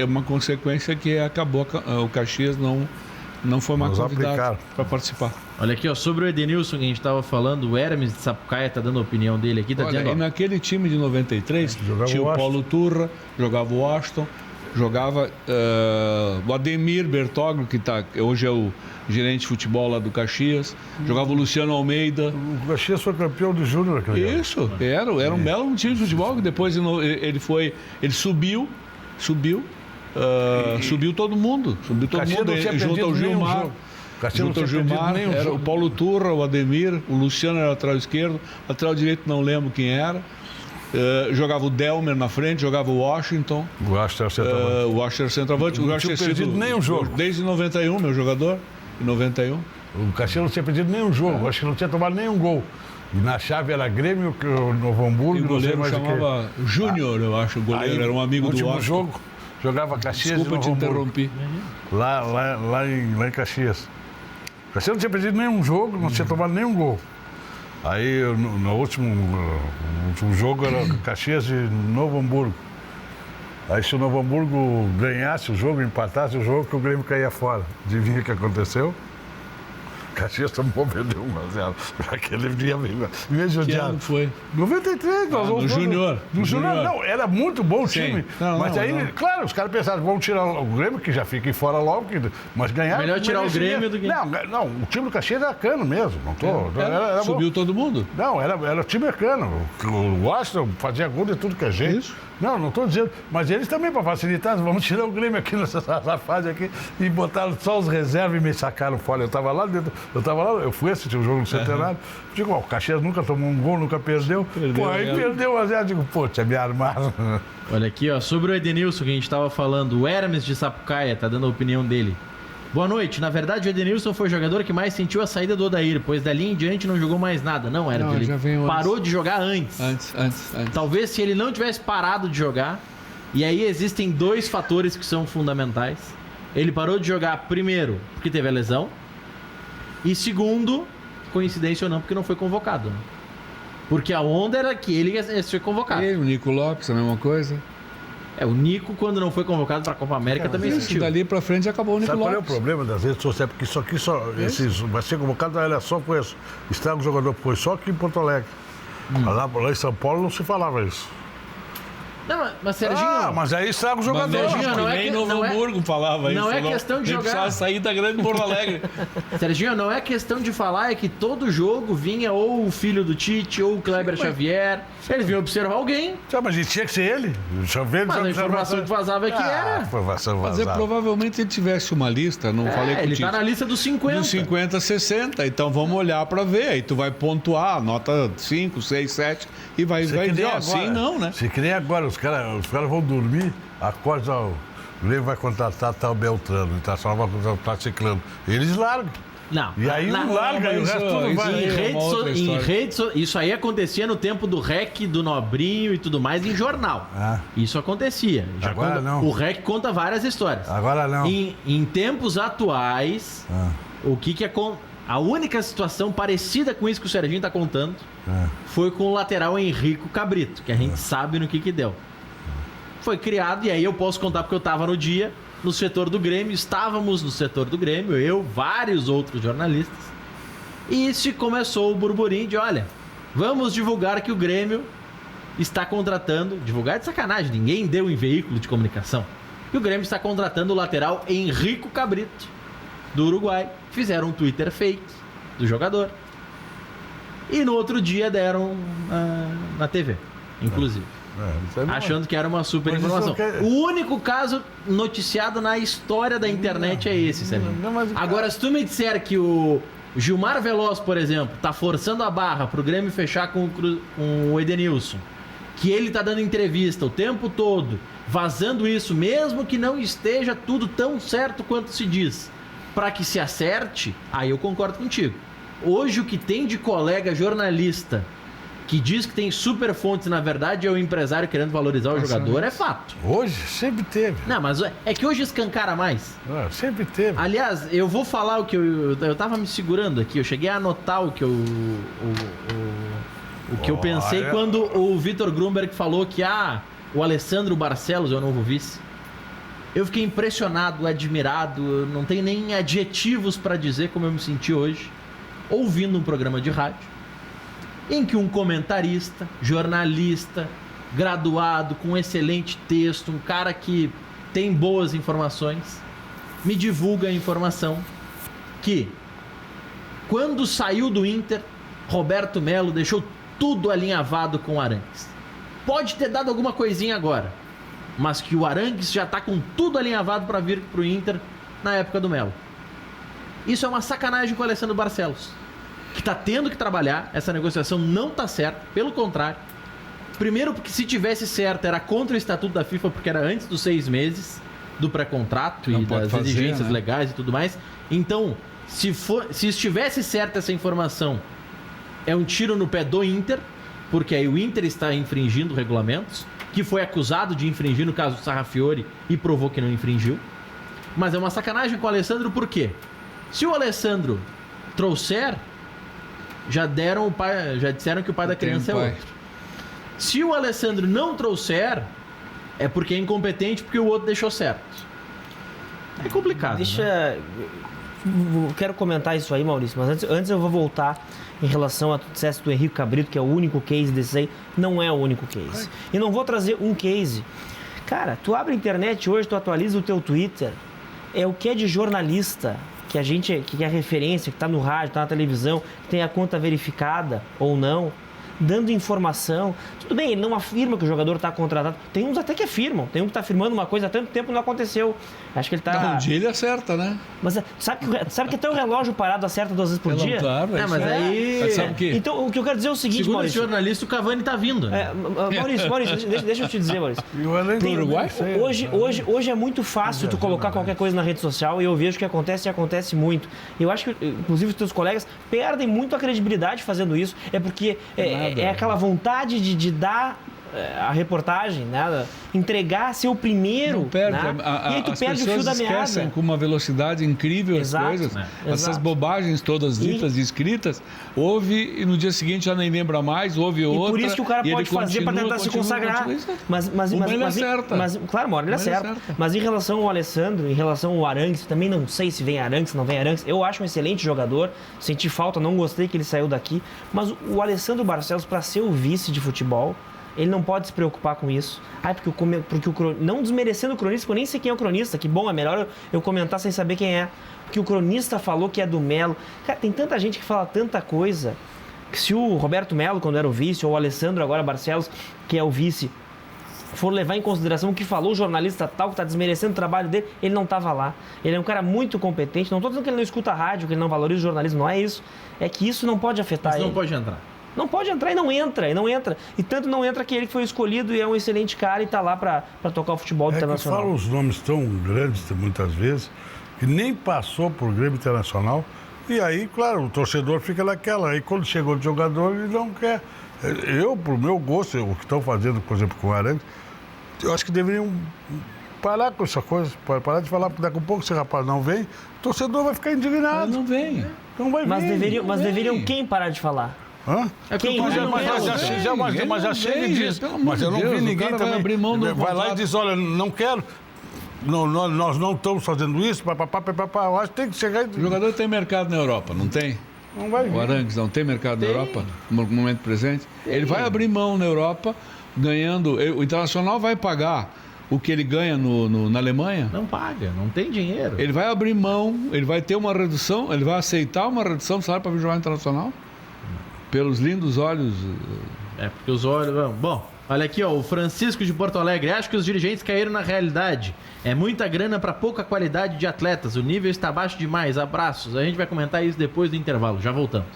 uma consequência que acabou, o Caxias não foi mais Mas convidado aplicaram. para participar. Olha aqui, ó, sobre o Edenilson que a gente tava falando, o Hermes de Sapucaia tá dando a opinião dele aqui, tá Olha, dizendo, e ó, naquele time de 93, Jogava tinha o o Washington. Paulo Turra, jogava o Washington, jogava o Ademir Bertoglio, que hoje é o gerente de futebol lá do Caxias, jogava o Luciano Almeida. O Caxias foi campeão do Júnior naquele ano. Isso, era um belo time de futebol, que depois ele subiu todo mundo, Caxias não tinha junto ao perdido nenhum Gilmar. jogo. Caxias não Junto ao tinha perdido Gilmar, nenhum era jogo. o Paulo Turra, o Ademir, o Luciano era lateral esquerdo, lateral direito não lembro quem era. Jogava o Delmer na frente, jogava o Washington. O Washington centroavante. O Washington centroavante. Não O Washington tinha perdido nenhum jogo. Desde 91, meu jogador. Em 91. O Caxias não tinha perdido nenhum jogo. Acho que não tinha tomado nenhum gol. E na chave era Grêmio, o Novo Hamburgo, E o não sei goleiro mais o que. chamava Júnior, eu acho. O goleiro era um amigo do último Washington. jogo, jogava Caxias Desculpa e te Novo Hamburgo. interrompi. Lá em Caxias. O Caxias não tinha perdido nenhum jogo, não tinha tomado nenhum gol. Aí, no último jogo, era Caxias e Novo Hamburgo. Aí, se o Novo Hamburgo ganhasse o jogo, empatasse o jogo, que o Grêmio caía fora. Adivinha o que aconteceu? Caxias tomou, perdeu 1-0. Aquele dia mesmo. Que ano foi? 93, nós vamos. No Júnior. No Júnior, não, era muito bom o time. Mas aí, claro, os caras pensaram, vamos tirar o Grêmio, que já fica fora logo, mas ganhar. Melhor tirar o Grêmio do que. Não, o time do Caxias era cano mesmo. Não tô. Era subiu todo mundo? Não, era o time cano. O Washington fazia gol de tudo que é jeito. Isso. Não estou dizendo. Mas eles também, para facilitar, vamos tirar o Grêmio aqui nessa fase aqui e botaram só os reservas e me sacaram fora. Eu estava lá dentro, eu fui assistir o jogo no Centenário. Digo, o Caxias nunca tomou um gol, nunca perdeu. Pô, aí perdeu a 0. Digo, pô, tinha me armado. Olha aqui, ó, sobre o Edenilson que a gente estava falando, o Hermes de Sapucaia tá dando a opinião dele. Boa noite. Na verdade, o Edenilson foi o jogador que mais sentiu a saída do Odair, pois dali em diante não jogou mais nada. Não, era ele parou de jogar antes. Antes. Talvez se ele não tivesse parado de jogar, e aí existem 2 fatores que são fundamentais. Ele parou de jogar, primeiro, porque teve a lesão, e segundo, coincidência ou não, porque não foi convocado. Né? Porque a onda era que ele ia ser convocado. E o Nico Lopes, a mesma coisa. O Nico, quando não foi convocado para a Copa América, também sentiu. Dali para frente acabou o Nico Lopes. Qual é o problema das redes sociais? Porque isso aqui vai ser convocado, olha só, foi isso. Estraga o jogador, foi só aqui em Porto Alegre. Lá em São Paulo não se falava isso. Não, mas Serginho... mas aí estraga o jogador. Serginho, não é nem Novo Hamburgo falava isso. Não é questão de jogar. Precisava sair da grande Porto Alegre. Serginho, não é questão de falar, é que todo jogo vinha ou o filho do Tite, ou o Kleber Xavier. Eles vinham observar alguém. Mas tinha que ser ele. Mas a informação que vazava é que era. Informação Mas provavelmente ele tivesse uma lista, não falei com ele o Tite. tá na lista dos 50. Dos 50, 60. Então vamos olhar para ver. Aí tu vai pontuar, nota 5, 6, 7 e vai dizer, sim, não, né? Se que nem agora, os caras vão dormir, acorda, o Grêmio vai contratar tal Beltrano, o Internacional vai contratar Ciclano. Eles largam. Não. E aí um larga e o resto tudo vai. Isso aí acontecia no tempo do REC, do Nobrinho e tudo mais em jornal. Isso acontecia. Agora não. O REC conta várias histórias. Agora não. Em tempos atuais, o que a única situação parecida com isso que o Serginho está contando foi com o lateral Henrico Cabrito, que a gente sabe no que deu. Foi criado, e aí eu posso contar porque eu estava no dia, no setor do Grêmio, estávamos no setor do Grêmio, eu, vários outros jornalistas, e se começou o burburinho de, olha, vamos divulgar que o Grêmio está contratando, divulgar de sacanagem, ninguém deu em veículo de comunicação, que o Grêmio está contratando o lateral Henrico Cabrito, do Uruguai. Fizeram um Twitter fake do jogador. E no outro dia deram na TV, inclusive. Achando que era uma super informação. O único caso noticiado na história da internet é esse, Sérgio. Agora, se tu me disser que o Gilmar Veloz, por exemplo, tá forçando a barra pro Grêmio fechar com o Edenilson, que ele tá dando entrevista o tempo todo, vazando isso, mesmo que não esteja tudo tão certo quanto se diz, para que se acerte, aí eu concordo contigo. Hoje o que tem de colega jornalista que diz que tem super fontes, na verdade é o empresário querendo valorizar o jogador, é fato. Hoje? Sempre teve. Não, mas é que hoje escancara mais. Sempre teve. Aliás, eu vou falar o que eu tava me segurando aqui, eu cheguei a anotar o que eu pensei quando o Vitor Grumberg falou que o Alessandro Barcelos é o novo vice. Eu fiquei impressionado, admirado, não tenho nem adjetivos para dizer como eu me senti hoje, ouvindo um programa de rádio, em que um comentarista, jornalista, graduado, com excelente texto, um cara que tem boas informações, me divulga a informação que, quando saiu do Inter, Roberto Melo deixou tudo alinhavado com o Arangues. Pode ter dado alguma coisinha agora, mas que o Arangues já está com tudo alinhavado para vir para o Inter na época do Melo. Isso é uma sacanagem com o Alessandro Barcelos, que está tendo que trabalhar. Essa negociação não está certa, pelo contrário. Primeiro porque se tivesse certo era contra o estatuto da FIFA, porque era antes dos 6 meses do pré-contrato e das exigências legais e tudo mais. Então, se estivesse certa essa informação, é um tiro no pé do Inter, porque aí o Inter está infringindo regulamentos, que foi acusado de infringir no caso do Sarrafiori e provou que não infringiu. Mas é uma sacanagem com o Alessandro, por quê? Se o Alessandro trouxer já disseram que o pai da criança é pai. outro. Se o Alessandro não trouxer, é porque é incompetente, porque o outro deixou certo. É complicado. Deixa... Eu quero comentar isso aí, Maurício, mas antes eu vou voltar em relação a tu disseste do Henrique Cabrito, que é o único case desse aí. Não é o único case. E não vou trazer um case. Cara, tu abre a internet hoje, tu atualiza o teu Twitter, é o que é de jornalista, que é referência, que tá no rádio, tá na televisão, que tem a conta verificada ou não, dando informação. Tudo bem, ele não afirma que o jogador está contratado. Tem uns até que afirmam. Tem um que está afirmando uma coisa há tanto tempo e não aconteceu. Acho que ele está... Um dia ele acerta, né? Mas sabe que até o relógio parado acerta 2 vezes por dia? Claro, mas aí... Mas sabe o quê? Então, o que eu quero dizer é o seguinte, Segundo Maurício... esse jornalista, o Cavani está vindo. Maurício, deixa eu te dizer, Maurício. E o Alan Pro Uruguai? Hoje é muito fácil tu colocar qualquer coisa na rede social e eu vejo que acontece e acontece muito. Eu acho que, inclusive, os teus colegas perdem muito a credibilidade fazendo isso. É porque é aquela vontade de dar a reportagem, né? Entregar, ser o primeiro. Não perde. Né? E aí tu as perde o fio pessoas da meada. esquecem com uma velocidade incrível Exato, as coisas. né? Essas Exato. bobagens todas ditas e escritas, houve e no dia seguinte já nem lembra mais, houve outra. E por isso que o cara e pode ele fazer para tentar se consagrar. Mas ele acerta. Claro, uma hora ele acerta. Mas em relação ao Alessandro, em relação ao Arangues, também não sei se vem Arangues, se não vem Arangues. Eu acho um excelente jogador, senti falta, não gostei que ele saiu daqui. Mas o Alessandro Barcelos, para ser o vice de futebol, ele não pode se preocupar com isso. Não desmerecendo o cronista, porque eu nem sei quem é o cronista. Que bom, é melhor eu comentar sem saber quem é. Porque o cronista falou que é do Melo. Cara, tem tanta gente que fala tanta coisa, que se o Roberto Melo, quando era o vice, ou o Alessandro, agora Barcelos, que é o vice, for levar em consideração o que falou o jornalista tal, que está desmerecendo o trabalho dele, ele não estava lá. Ele é um cara muito competente. Não estou dizendo que ele não escuta a rádio, que ele não valoriza o jornalismo. Não é isso. É que isso não pode afetar Mas ele. não pode entrar. Não pode entrar e não entra. E tanto não entra que ele foi escolhido e é um excelente cara e está lá para tocar o futebol internacional. Que fala os nomes tão grandes muitas vezes, que nem passou por Grêmio Internacional. E aí, claro, o torcedor fica naquela. Aí quando chegou o jogador, ele não quer. Eu, pro meu gosto, o que estão fazendo, por exemplo, com o Arangues, eu acho que deveriam parar com essa coisa. Parar de falar, porque daqui a pouco esse rapaz não vem, o torcedor vai ficar indignado. Não vem. Não vai vir. Mas deveriam quem parar de falar? Hã? Quem? Mas já chega disso. Mas eu não vi ninguém também. Vai abrir mão do vai lá e contrato. diz, olha, não quero. Não, nós não estamos fazendo isso. Eu acho que tem que chegar e... O jogador tem mercado na Europa, não tem? Não vai vir. O Arangues não tem mercado na Europa, no momento presente? Ele vai abrir mão na Europa, ganhando... O Internacional vai pagar o que ele ganha na Alemanha? Não paga, não tem dinheiro. Ele vai abrir mão, ele vai ter uma redução, ele vai aceitar uma redução do salário para vir jogar no Internacional? Pelos lindos olhos... É, porque os olhos... Bom, olha aqui, ó, o Francisco de Porto Alegre. Acho que os dirigentes caíram na realidade. É muita grana para pouca qualidade de atletas. O nível está baixo demais. Abraços. A gente vai comentar isso depois do intervalo. Já voltamos.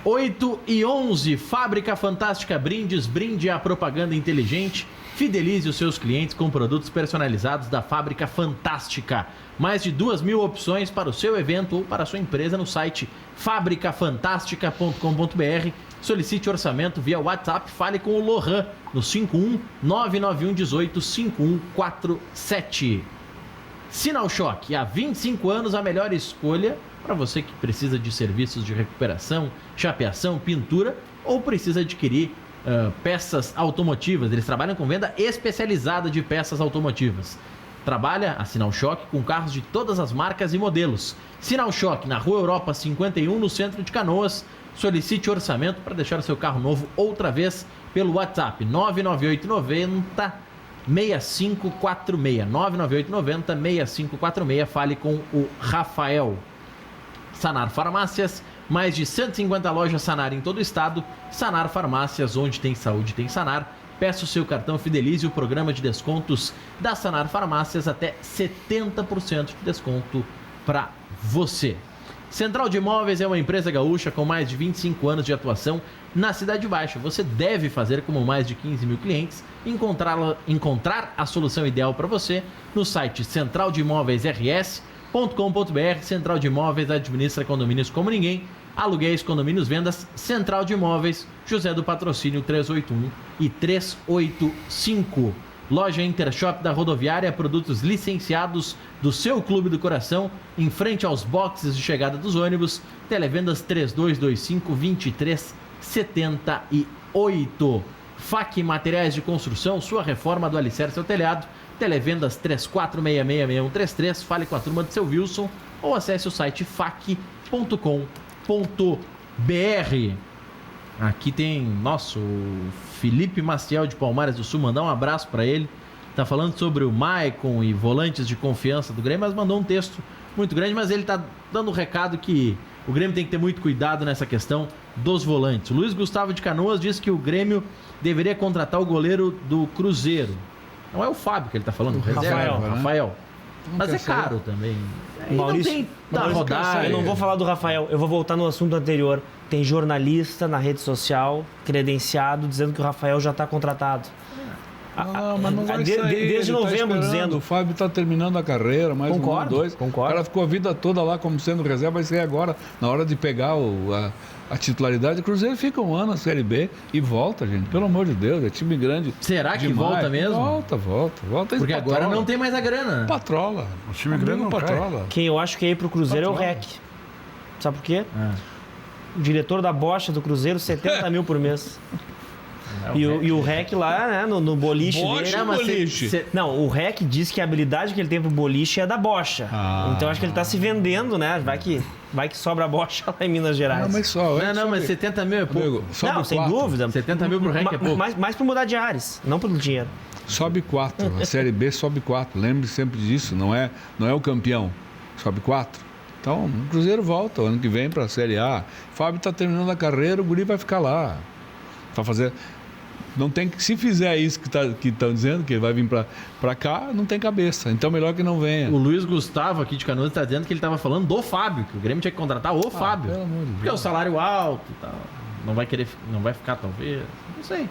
Oito e 11, Fábrica Fantástica Brindes, brinde a propaganda inteligente. Fidelize os seus clientes com produtos personalizados da Fábrica Fantástica. Mais de 2.000 opções para o seu evento ou para a sua empresa no site fabricafantastica.com.br. Solicite orçamento via WhatsApp, fale com o Lohan no 51 991 18 5147. Sinal Choque, há 25 anos a melhor escolha para você que precisa de serviços de recuperação, chapeação, pintura ou precisa adquirir peças automotivas. Eles trabalham com venda especializada de peças automotivas. Trabalha a Sinal Choque com carros de todas as marcas e modelos. Sinal Choque, na Rua Europa 51, no centro de Canoas. Solicite orçamento para deixar o seu carro novo outra vez pelo WhatsApp 99890 6546. 99890 6546. Fale com o Rafael. Sanar Farmácias, mais de 150 lojas Sanar em todo o estado. Sanar Farmácias, onde tem saúde, tem Sanar. Peça o seu cartão Fidelize, o programa de descontos da Sanar Farmácias, até 70% de desconto para você. Central de Imóveis é uma empresa gaúcha com mais de 25 anos de atuação na Cidade Baixa. Você deve fazer como mais de 15 mil clientes, encontrar a solução ideal para você no site centraldeimóveisrs.com.br. Central de Imóveis administra condomínios como ninguém. aluguéis, condomínios, vendas, Central de Imóveis, José do Patrocínio 381 e 385. Loja Intershop da Rodoviária, produtos licenciados do seu clube do coração, em frente aos boxes de chegada dos ônibus. Televendas 3225-2378. FAC Materiais de Construção, sua reforma do alicerce ao telhado. Televendas 34666133. Fale com a turma de seu Wilson ou acesse o site fac.com.br. Aqui tem nosso Felipe Maciel de Palmares do Sul, mandar um abraço para ele. Tá falando sobre o Maicon e volantes de confiança do Grêmio, mas mandou um texto muito grande, mas ele tá dando um recado que o Grêmio tem que ter muito cuidado nessa questão dos volantes. O Luiz Gustavo de Canoas disse que o Grêmio deveria contratar o goleiro do Cruzeiro. Não é o Fábio que ele tá falando, o Rafael. Mas é caro também. Maurício, não tem da rodada. Eu não vou falar do Rafael, eu vou voltar no assunto anterior. Tem jornalista na rede social, credenciado, dizendo que o Rafael já está contratado. Não, mas não vai sair, desde novembro, dizendo. O Fábio está terminando a carreira, mais concordo, um, dois. Concordo. O cara ficou a vida toda lá como sendo reserva, vai ser agora, na hora de pegar a titularidade. O Cruzeiro fica um ano na Série B e volta, gente. Pelo amor de Deus, é time grande. Será que demais. Volta mesmo? Volta. Porque agora não tem mais a grana. Patrola. O time grande não patrola. Quem eu acho que ia ir pro Cruzeiro é o REC. Sabe por quê? O diretor da bocha do Cruzeiro, 70 mil por mês. E o REC lá, né, no boliche dele. Não, o REC diz que a habilidade que ele tem pro boliche é da bocha. Então acho que ele tá se vendendo, né? Vai que sobra a bocha lá em Minas Gerais. Não, mas só. Mas 70 mil é pouco. Amigo, não, sem dúvida. 70 mil pro REC é pouco. Mais pra mudar de ares, não pelo dinheiro. Sobe 4. A Série B sobe 4. Lembre sempre disso. Não é o campeão. Sobe 4. Então, o Cruzeiro volta o ano que vem para a Série A. O Fábio está terminando a carreira, o guri vai ficar lá. Tá fazendo... Não tem que, se fizer isso que estão dizendo, que ele vai vir para cá, não tem cabeça. Então, melhor que não venha. O Luiz Gustavo aqui de Canoas está dizendo que ele estava falando do Fábio, que o Grêmio tinha que contratar o Fábio. Pelo amor de Deus. Porque é o salário alto e tal. Não vai ficar, talvez. Não sei.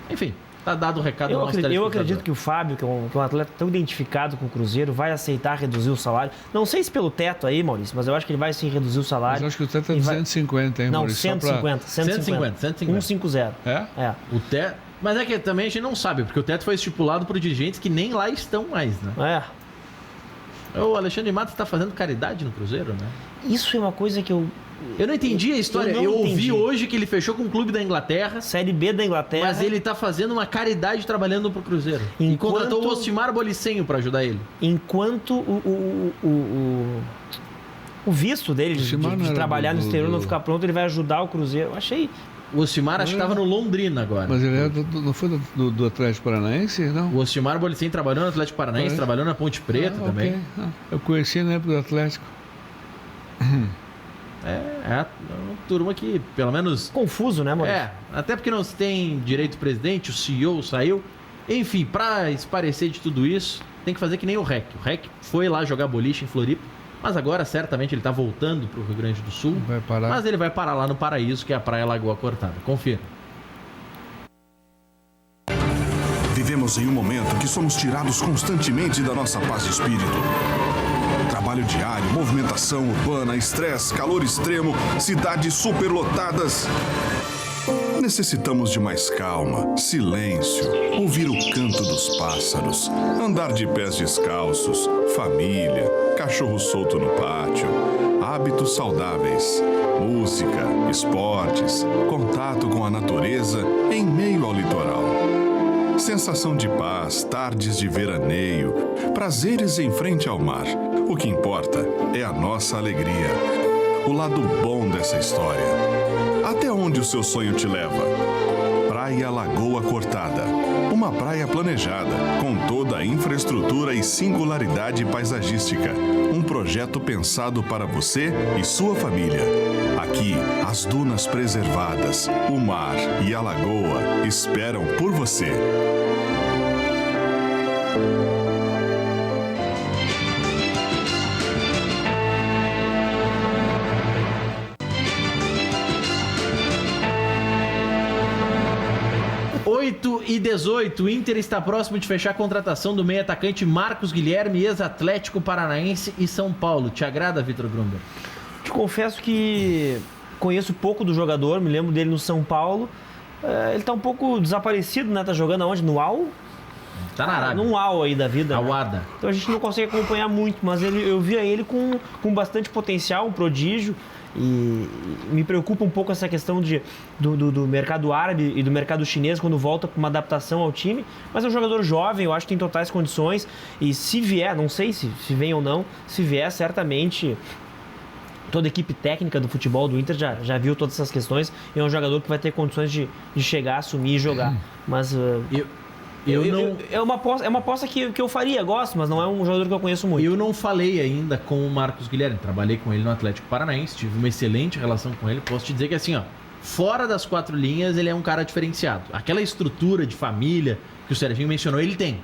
Enfim. Tá dado o recado. Eu acredito que o Fábio, que é um atleta tão identificado com o Cruzeiro, vai aceitar reduzir o salário. Não sei se pelo teto aí, Maurício, mas eu acho que ele vai sim reduzir o salário. Mas eu acho que o teto é 250, hein, não, Maurício? 150. 150. É? O teto... Mas é que também a gente não sabe, porque o teto foi estipulado por dirigentes que nem lá estão mais, né? O Alexandre Matos está fazendo caridade no Cruzeiro, né? Isso é uma coisa que eu não entendi a história. Eu ouvi hoje que ele fechou com o clube da Inglaterra. Série B da Inglaterra. Mas ele tá fazendo uma caridade trabalhando pro Cruzeiro. E contratou o Ostimar Bolicenho para ajudar ele. Enquanto o visto dele de trabalhar no exterior não ficar pronto, ele vai ajudar o Cruzeiro. Eu achei... O Ostimar acho que estava no Londrina agora. Mas ele não foi do Atlético Paranaense, não? O Ostimar Bolicenho trabalhou no Atlético Paranaense, trabalhou na Ponte Preta também. Okay. Eu conheci na época do Atlético. É uma turma que, pelo menos... Confuso, né, mano? Até porque não se tem direito presidente, o CEO saiu. Enfim, para esparecer de tudo isso, tem que fazer que nem o REC. O REC foi lá jogar boliche em Floripa, mas agora certamente ele está voltando para o Rio Grande do Sul. Vai parar. Mas ele vai parar lá no Paraíso, que é a Praia Lagoa Cortada. Confira. Vivemos em um momento que somos tirados constantemente da nossa paz de espírito. Trabalho diário, movimentação urbana, estresse, calor extremo, cidades superlotadas. Necessitamos de mais calma, silêncio, ouvir o canto dos pássaros, andar de pés descalços, família, cachorro solto no pátio, hábitos saudáveis, música, esportes, contato com a natureza em meio ao litoral. Sensação de paz, tardes de veraneio, prazeres em frente ao mar. O que importa é a nossa alegria, o lado bom dessa história. Até onde o seu sonho te leva? Praia Lagoa Cortada. Uma praia planejada, com toda a infraestrutura e singularidade paisagística. Um projeto pensado para você e sua família. Aqui, as dunas preservadas, o mar e a lagoa esperam por você. E 18, o Inter está próximo de fechar a contratação do meio atacante Marcos Guilherme, ex-Atlético Paranaense e São Paulo. Te agrada, Vitor Grumber? Te confesso que conheço pouco do jogador, me lembro dele no São Paulo. Ele tá um pouco desaparecido, né? Tá jogando aonde? No Al? Tá na Arábia. Num Al aí da vida. A né? Wada. Então a gente não consegue acompanhar muito, mas eu via ele com bastante potencial, um prodígio. E me preocupa um pouco essa questão do mercado árabe e do mercado chinês quando volta com uma adaptação ao time. Mas é um jogador jovem, eu acho que tem totais condições. E se vier, não sei se vem ou não, se vier, certamente toda a equipe técnica do futebol do Inter já viu todas essas questões. E é um jogador que vai ter condições de chegar, assumir e jogar. Mas é uma aposta que eu faria, gosto, mas não é um jogador que eu conheço muito. Eu não falei ainda com o Marcos Guilherme, trabalhei com ele no Atlético Paranaense, tive uma excelente relação com ele. Posso te dizer que assim, ó, fora das 4 linhas, ele é um cara diferenciado. Aquela estrutura de família que o Serginho mencionou, ele tem.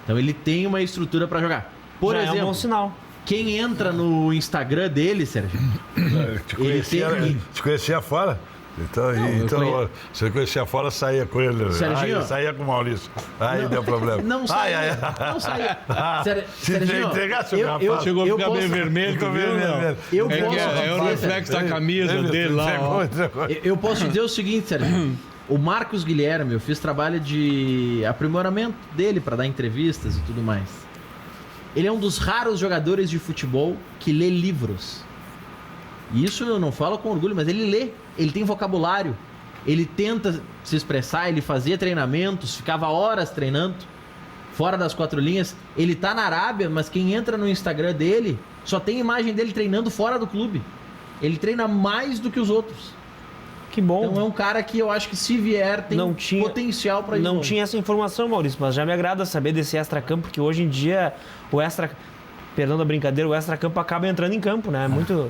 Então ele tem uma estrutura pra jogar. Por Já exemplo, é um bom sinal. Quem entra no Instagram dele, Serginho, Te conhecia fora? Então, se eu conhecia fora, saía com ele. Serginho, saía com o Maurício. Aí deu problema. Não saía. Não saía. Serginho, Chegou a ficar meio vermelho, tu viu? É o reflexo da camisa dele lá. Eu posso te dizer o seguinte, Serginho. O Marcos Guilherme, eu fiz trabalho de aprimoramento dele para dar entrevistas e tudo mais. Ele é um dos raros jogadores de futebol que lê livros. E isso eu não falo com orgulho, mas ele lê. Ele tem vocabulário. Ele tenta se expressar, ele fazia treinamentos, ficava horas treinando, fora das 4 linhas. Ele tá na Arábia, mas quem entra no Instagram dele só tem imagem dele treinando fora do clube. Ele treina mais do que os outros. Que bom. Então é um cara que eu acho que se vier tem potencial para ir Não longe. tinha essa informação, Maurício, mas já me agrada saber desse extracampo, porque hoje em dia perdão da brincadeira, o extracampo acaba entrando em campo, né? Muito...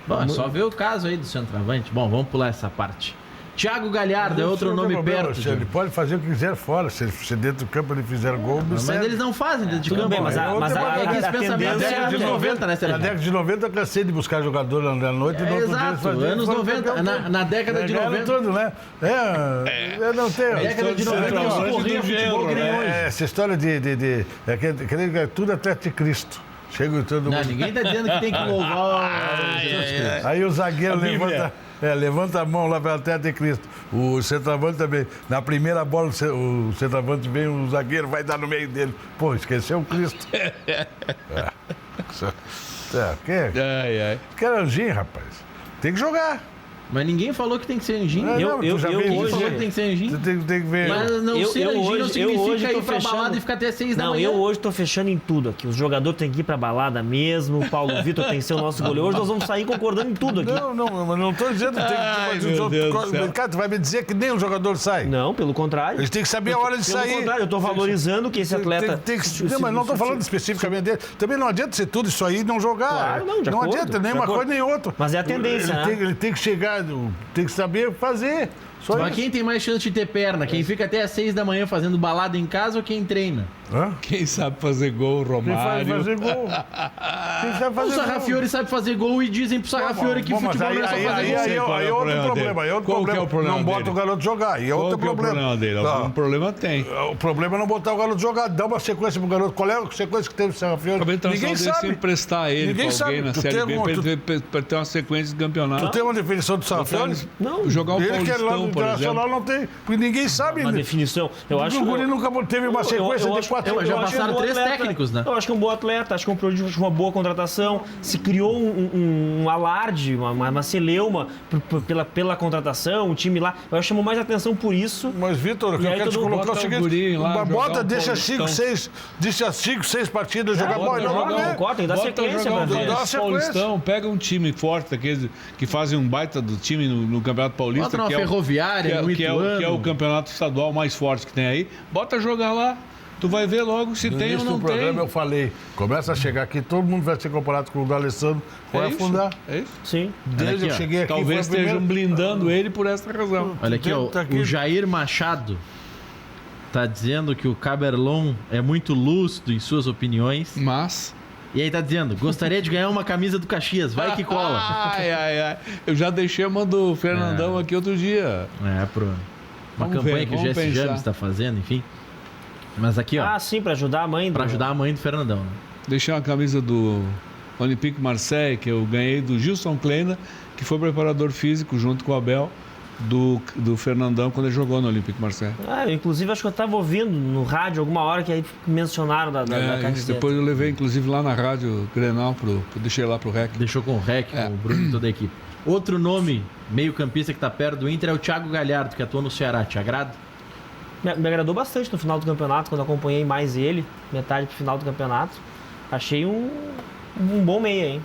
Bom, é só ver o caso aí do centroavante. Bom, vamos pular essa parte. Thiago Galhardo é outro nome perto. Ele pode fazer o que quiser fora. Se dentro do campo ele fizer gol, mas eles não fazem dentro de campo. Bem, mas esse pensamento é anos 90, né, Sérgio? Na década de 90 eu cansei de buscar jogador na noite. Exato, anos 90. Na década de 90. Tudo, né? Eu não tenho. Na década de 90 eles corriam futebol que nem hoje. Essa história tudo Atlético de Cristo. Chega todo mundo. Não, ninguém tá dizendo que tem que louvar. Aí o zagueiro levanta a mão lá para Atlético de Cristo. O centroavante também. Na primeira bola, o centroavante vem, o zagueiro vai dar no meio dele. Pô, esqueceu o Cristo. Que anjinho, rapaz. Tem que jogar. Mas ninguém falou que tem que ser anjinho. Quem falou que tem que ser anjinho? Tem que ver. Mas não ser anjinho não significa ir pra balada e ficar até 6 da manhã. Eu hoje tô fechando em tudo aqui. Os jogadores têm que ir pra balada mesmo. O Paulo Vitor tem que ser o nosso goleiro. Hoje nós vamos sair concordando em tudo aqui. Mas não tô dizendo que tem que... Cara, tu vai me dizer que nem o jogador sai. Não, pelo contrário. Eles têm que saber a hora de sair. Pelo contrário, eu tô valorizando que esse atleta... Mas não tô falando especificamente dele. Também não adianta ser tudo isso aí e não jogar. Claro, não adianta nem uma coisa nem outra. Mas é a tendência, né? Ele tem que chegar, tem que saber fazer. Mas quem tem mais chance de ter perna? Quem fica até às 6 da manhã fazendo balada em casa ou quem treina? Quem sabe fazer gol, Romário. Quem fazer gol. O Sarrafiori sabe fazer gol e dizem pro Sarrafiori que futebol não é só fazer gol. Aí é outro problema. Qual que é o problema não bota o garoto jogar. Aí é outro problema. Qual que é o problema dele? Algum problema tem. O problema é não botar o garoto jogar. Dá uma sequência pro garoto. Qual é a sequência que teve o Sarrafiori? Ninguém sabe. Emprestar ele pra alguém na Série B pra ter uma sequência de campeonato. Tu tem uma definição do Sarrafiori? Não. Jogar o Paulistão, por exemplo. Não tem, porque ninguém sabe. Uma definição. Eu acho que o Guri nunca teve uma sequência de 4 anos. Já passaram 3 técnicos, né? Eu acho que é um bom atleta, acho que é um produto, uma boa contratação. Se criou um alarde, uma celeuma pela contratação, o time lá. Eu acho que chamou mais atenção por isso. Mas, Vitor, o que eu quero te colocar é o seguinte: deixa 5, 6 partidas jogar bola. Não, tem que dar sequência pra ver. Paulistão, pega um time forte daqueles que fazem um baita do time no Campeonato Paulista. Bota uma Ferroviária, que é o campeonato estadual mais forte que tem aí. Bota jogar lá. Tu vai ver logo se tem ou não tem. No programa eu falei, começa a chegar aqui, todo mundo vai ser comparado com o D'Alessandro, vai afundar. É isso? Sim. Desde eu cheguei aqui... Talvez estejam blindando ele por essa razão. Olha aqui, ó, o Jair Machado tá dizendo que o Caberlon é muito lúcido em suas opiniões. Mas... E aí tá dizendo, gostaria de ganhar uma camisa do Caxias, vai que cola. Ai. Eu já deixei a mão do Fernandão aqui outro dia. Uma campanha que o Jesse James está fazendo, enfim. Mas aqui, ó. Sim, pra ajudar a mãe. Pra ajudar a mãe do Fernandão. Né? Deixei uma camisa do Olympique Marseille, que eu ganhei do Gilson Kleina, que foi preparador físico junto com o Abel do Fernandão quando ele jogou no Olympique Marseille. Inclusive, acho que eu estava ouvindo no rádio alguma hora que aí mencionaram da camiseta. Depois eu levei, inclusive, lá na Rádio Grenal, deixei lá pro REC. Deixou com o REC, com o Bruno e toda a equipe. Outro nome, meio-campista que está perto do Inter, é o Thiago Galhardo, que atua no Ceará. Te agrada? Me agradou bastante no final do campeonato, quando acompanhei mais ele, metade pro final do campeonato. Achei um bom meia, hein?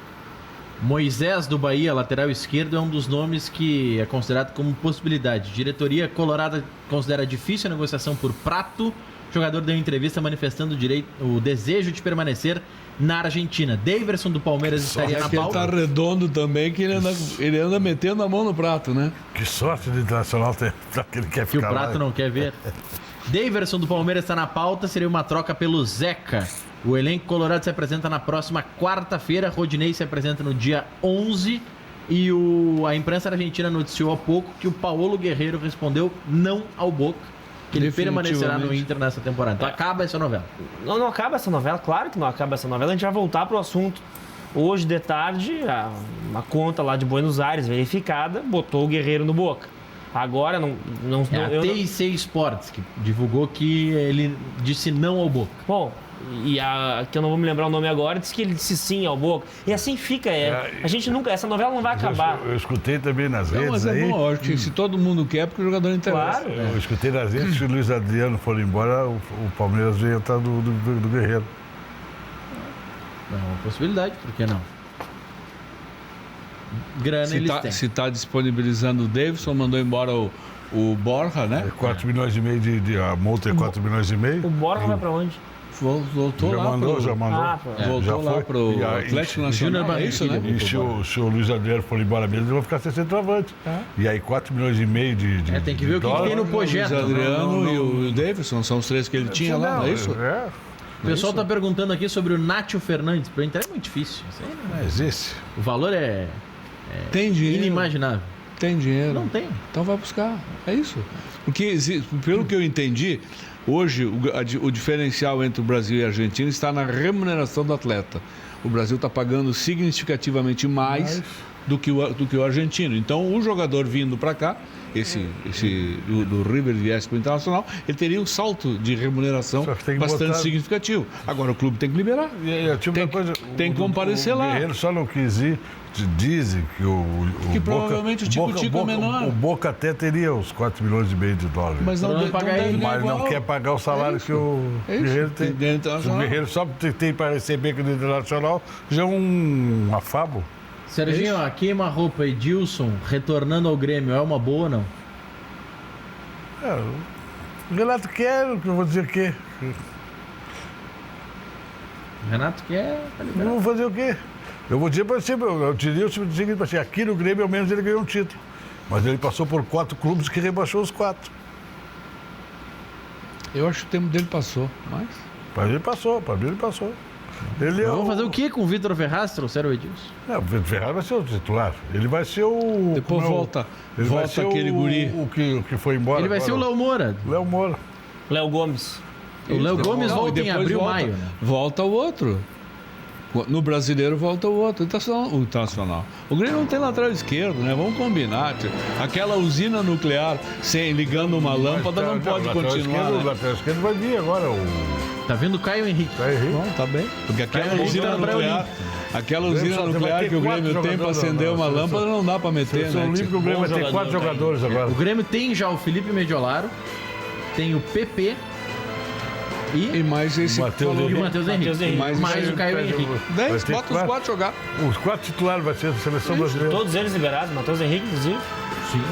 Moisés do Bahia, lateral esquerdo, é um dos nomes que é considerado como possibilidade. Diretoria colorada considera difícil a negociação por Prato. O jogador deu entrevista manifestando o desejo de permanecer na Argentina. Daverson do Palmeiras estaria na pauta. Ele tá redondo também, que ele anda metendo a mão no Prato, né? Que sorte do Internacional tem, que ele quer que ficar o Prato lá. Não quer ver. Daverson do Palmeiras está na pauta, seria uma troca pelo Zeca. O elenco colorado se apresenta na próxima quarta-feira. Rodinei se apresenta no dia 11. E a imprensa argentina noticiou há pouco que o Paulo Guerreiro respondeu não ao Boca, que ele permanecerá no Inter nessa temporada. Então acaba essa novela. Não acaba essa novela, claro que não acaba essa novela. A gente vai voltar pro assunto. Hoje de tarde, uma conta lá de Buenos Aires verificada botou o Guerreiro no Boca. Agora a TIC Sports, que divulgou que ele disse não ao Boca. Bom, que eu não vou me lembrar o nome agora, disse que ele disse sim ao Boca. E assim fica, a gente nunca, essa novela não vai acabar. Eu escutei também nas redes. Mas é bom, acho que se todo mundo quer, porque o jogador interessa. Claro. Eu escutei nas redes que se o Luiz Adriano for embora, o Palmeiras ia estar do Guerreiro. É uma possibilidade, por que não? Grana eles têm. Se está disponibilizando o Davidson, mandou embora o Borja, né? 4 milhões e meio a multa é 4 milhões e meio. O Borja vai para onde? Voltou já lá mandou. Voltou já lá pro Atlético Nacional, é isso, né? E se o Luiz Adriano for embora mesmo, ele vai ficar sem centroavante. E aí 4 milhões e meio de tem que ver o que tem no projeto. O Luiz Adriano e o Davidson são os três que ele tinha lá, não é isso? O pessoal está perguntando aqui sobre o Nátio Fernandes. Para entrar é muito difícil. Isso aí não existe. O valor é tem dinheiro. Inimaginável. Tem dinheiro. Não tem. Então vai buscar. É isso. Porque, pelo que eu entendi, hoje o diferencial entre o Brasil e a Argentina está na remuneração do atleta. O Brasil está pagando significativamente mais do que o argentino. Então, o jogador vindo para cá, do River viesse para o Internacional, ele teria um salto de remuneração bastante significativo. Agora o clube tem que liberar. Tem que comparecer lá. O Guerreiro só não quis ir. Dizem que provavelmente o Tico é menor. O Boca até teria os 4 milhões e meio de dólares. Mas não quer pagar o salário que o Guerreiro tem. O Guerreiro só tem para receber com o Internacional já é um afabo. Serginho, a queima-roupa Edilson retornando ao Grêmio é uma boa ou não? O Renato quer, eu vou dizer o quê? Renato quer, tá liberado. Não vou fazer o quê? Eu vou dizer para você, eu diria o seguinte para você, aqui no Grêmio ao menos ele ganhou um título. Mas ele passou por 4 clubes que rebaixou os 4. Eu acho que o tempo dele passou, mas... Para ele passou. Vamos fazer o que com o Vitor Ferraz, trouxeram o Edilson? Não, o Vitor Ferraz vai ser o titular. Ele vai ser o... Depois volta aquele guri. O que foi embora. Ele vai ser o Léo Moura. Léo Gomes. O Léo Gomes volta em abril, maio. Né? Volta o outro. No brasileiro volta o outro, o Internacional. O Grêmio não tem lateral esquerdo, né? Vamos combinar. Tio. Aquela usina nuclear ligando uma lâmpada não pode continuar. O lateral esquerdo vai vir agora. Tá vendo o Caio Henrique. Bom, tá bem. Porque aquela usina nuclear que o Grêmio tem para acender uma lâmpada não dá para meter, né? O Grêmio vai ter 4 jogadores agora. O Grêmio tem já o Felipe Mediolaro, tem o PP. E mais esse Matheus Henrique. Mais o Caio Henrique. 10, bota os 4 jogar. Os 4 titulares vai ser da seleção brasileira. Todos eles liberados, Matheus Henrique, inclusive. Sim.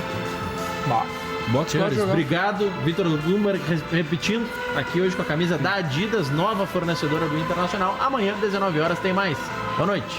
Bota os 4 jogar. Obrigado, Vitor Lumber, repetindo, aqui hoje com a camisa da Adidas, nova fornecedora do Internacional. Amanhã, 19 horas, tem mais. Boa noite.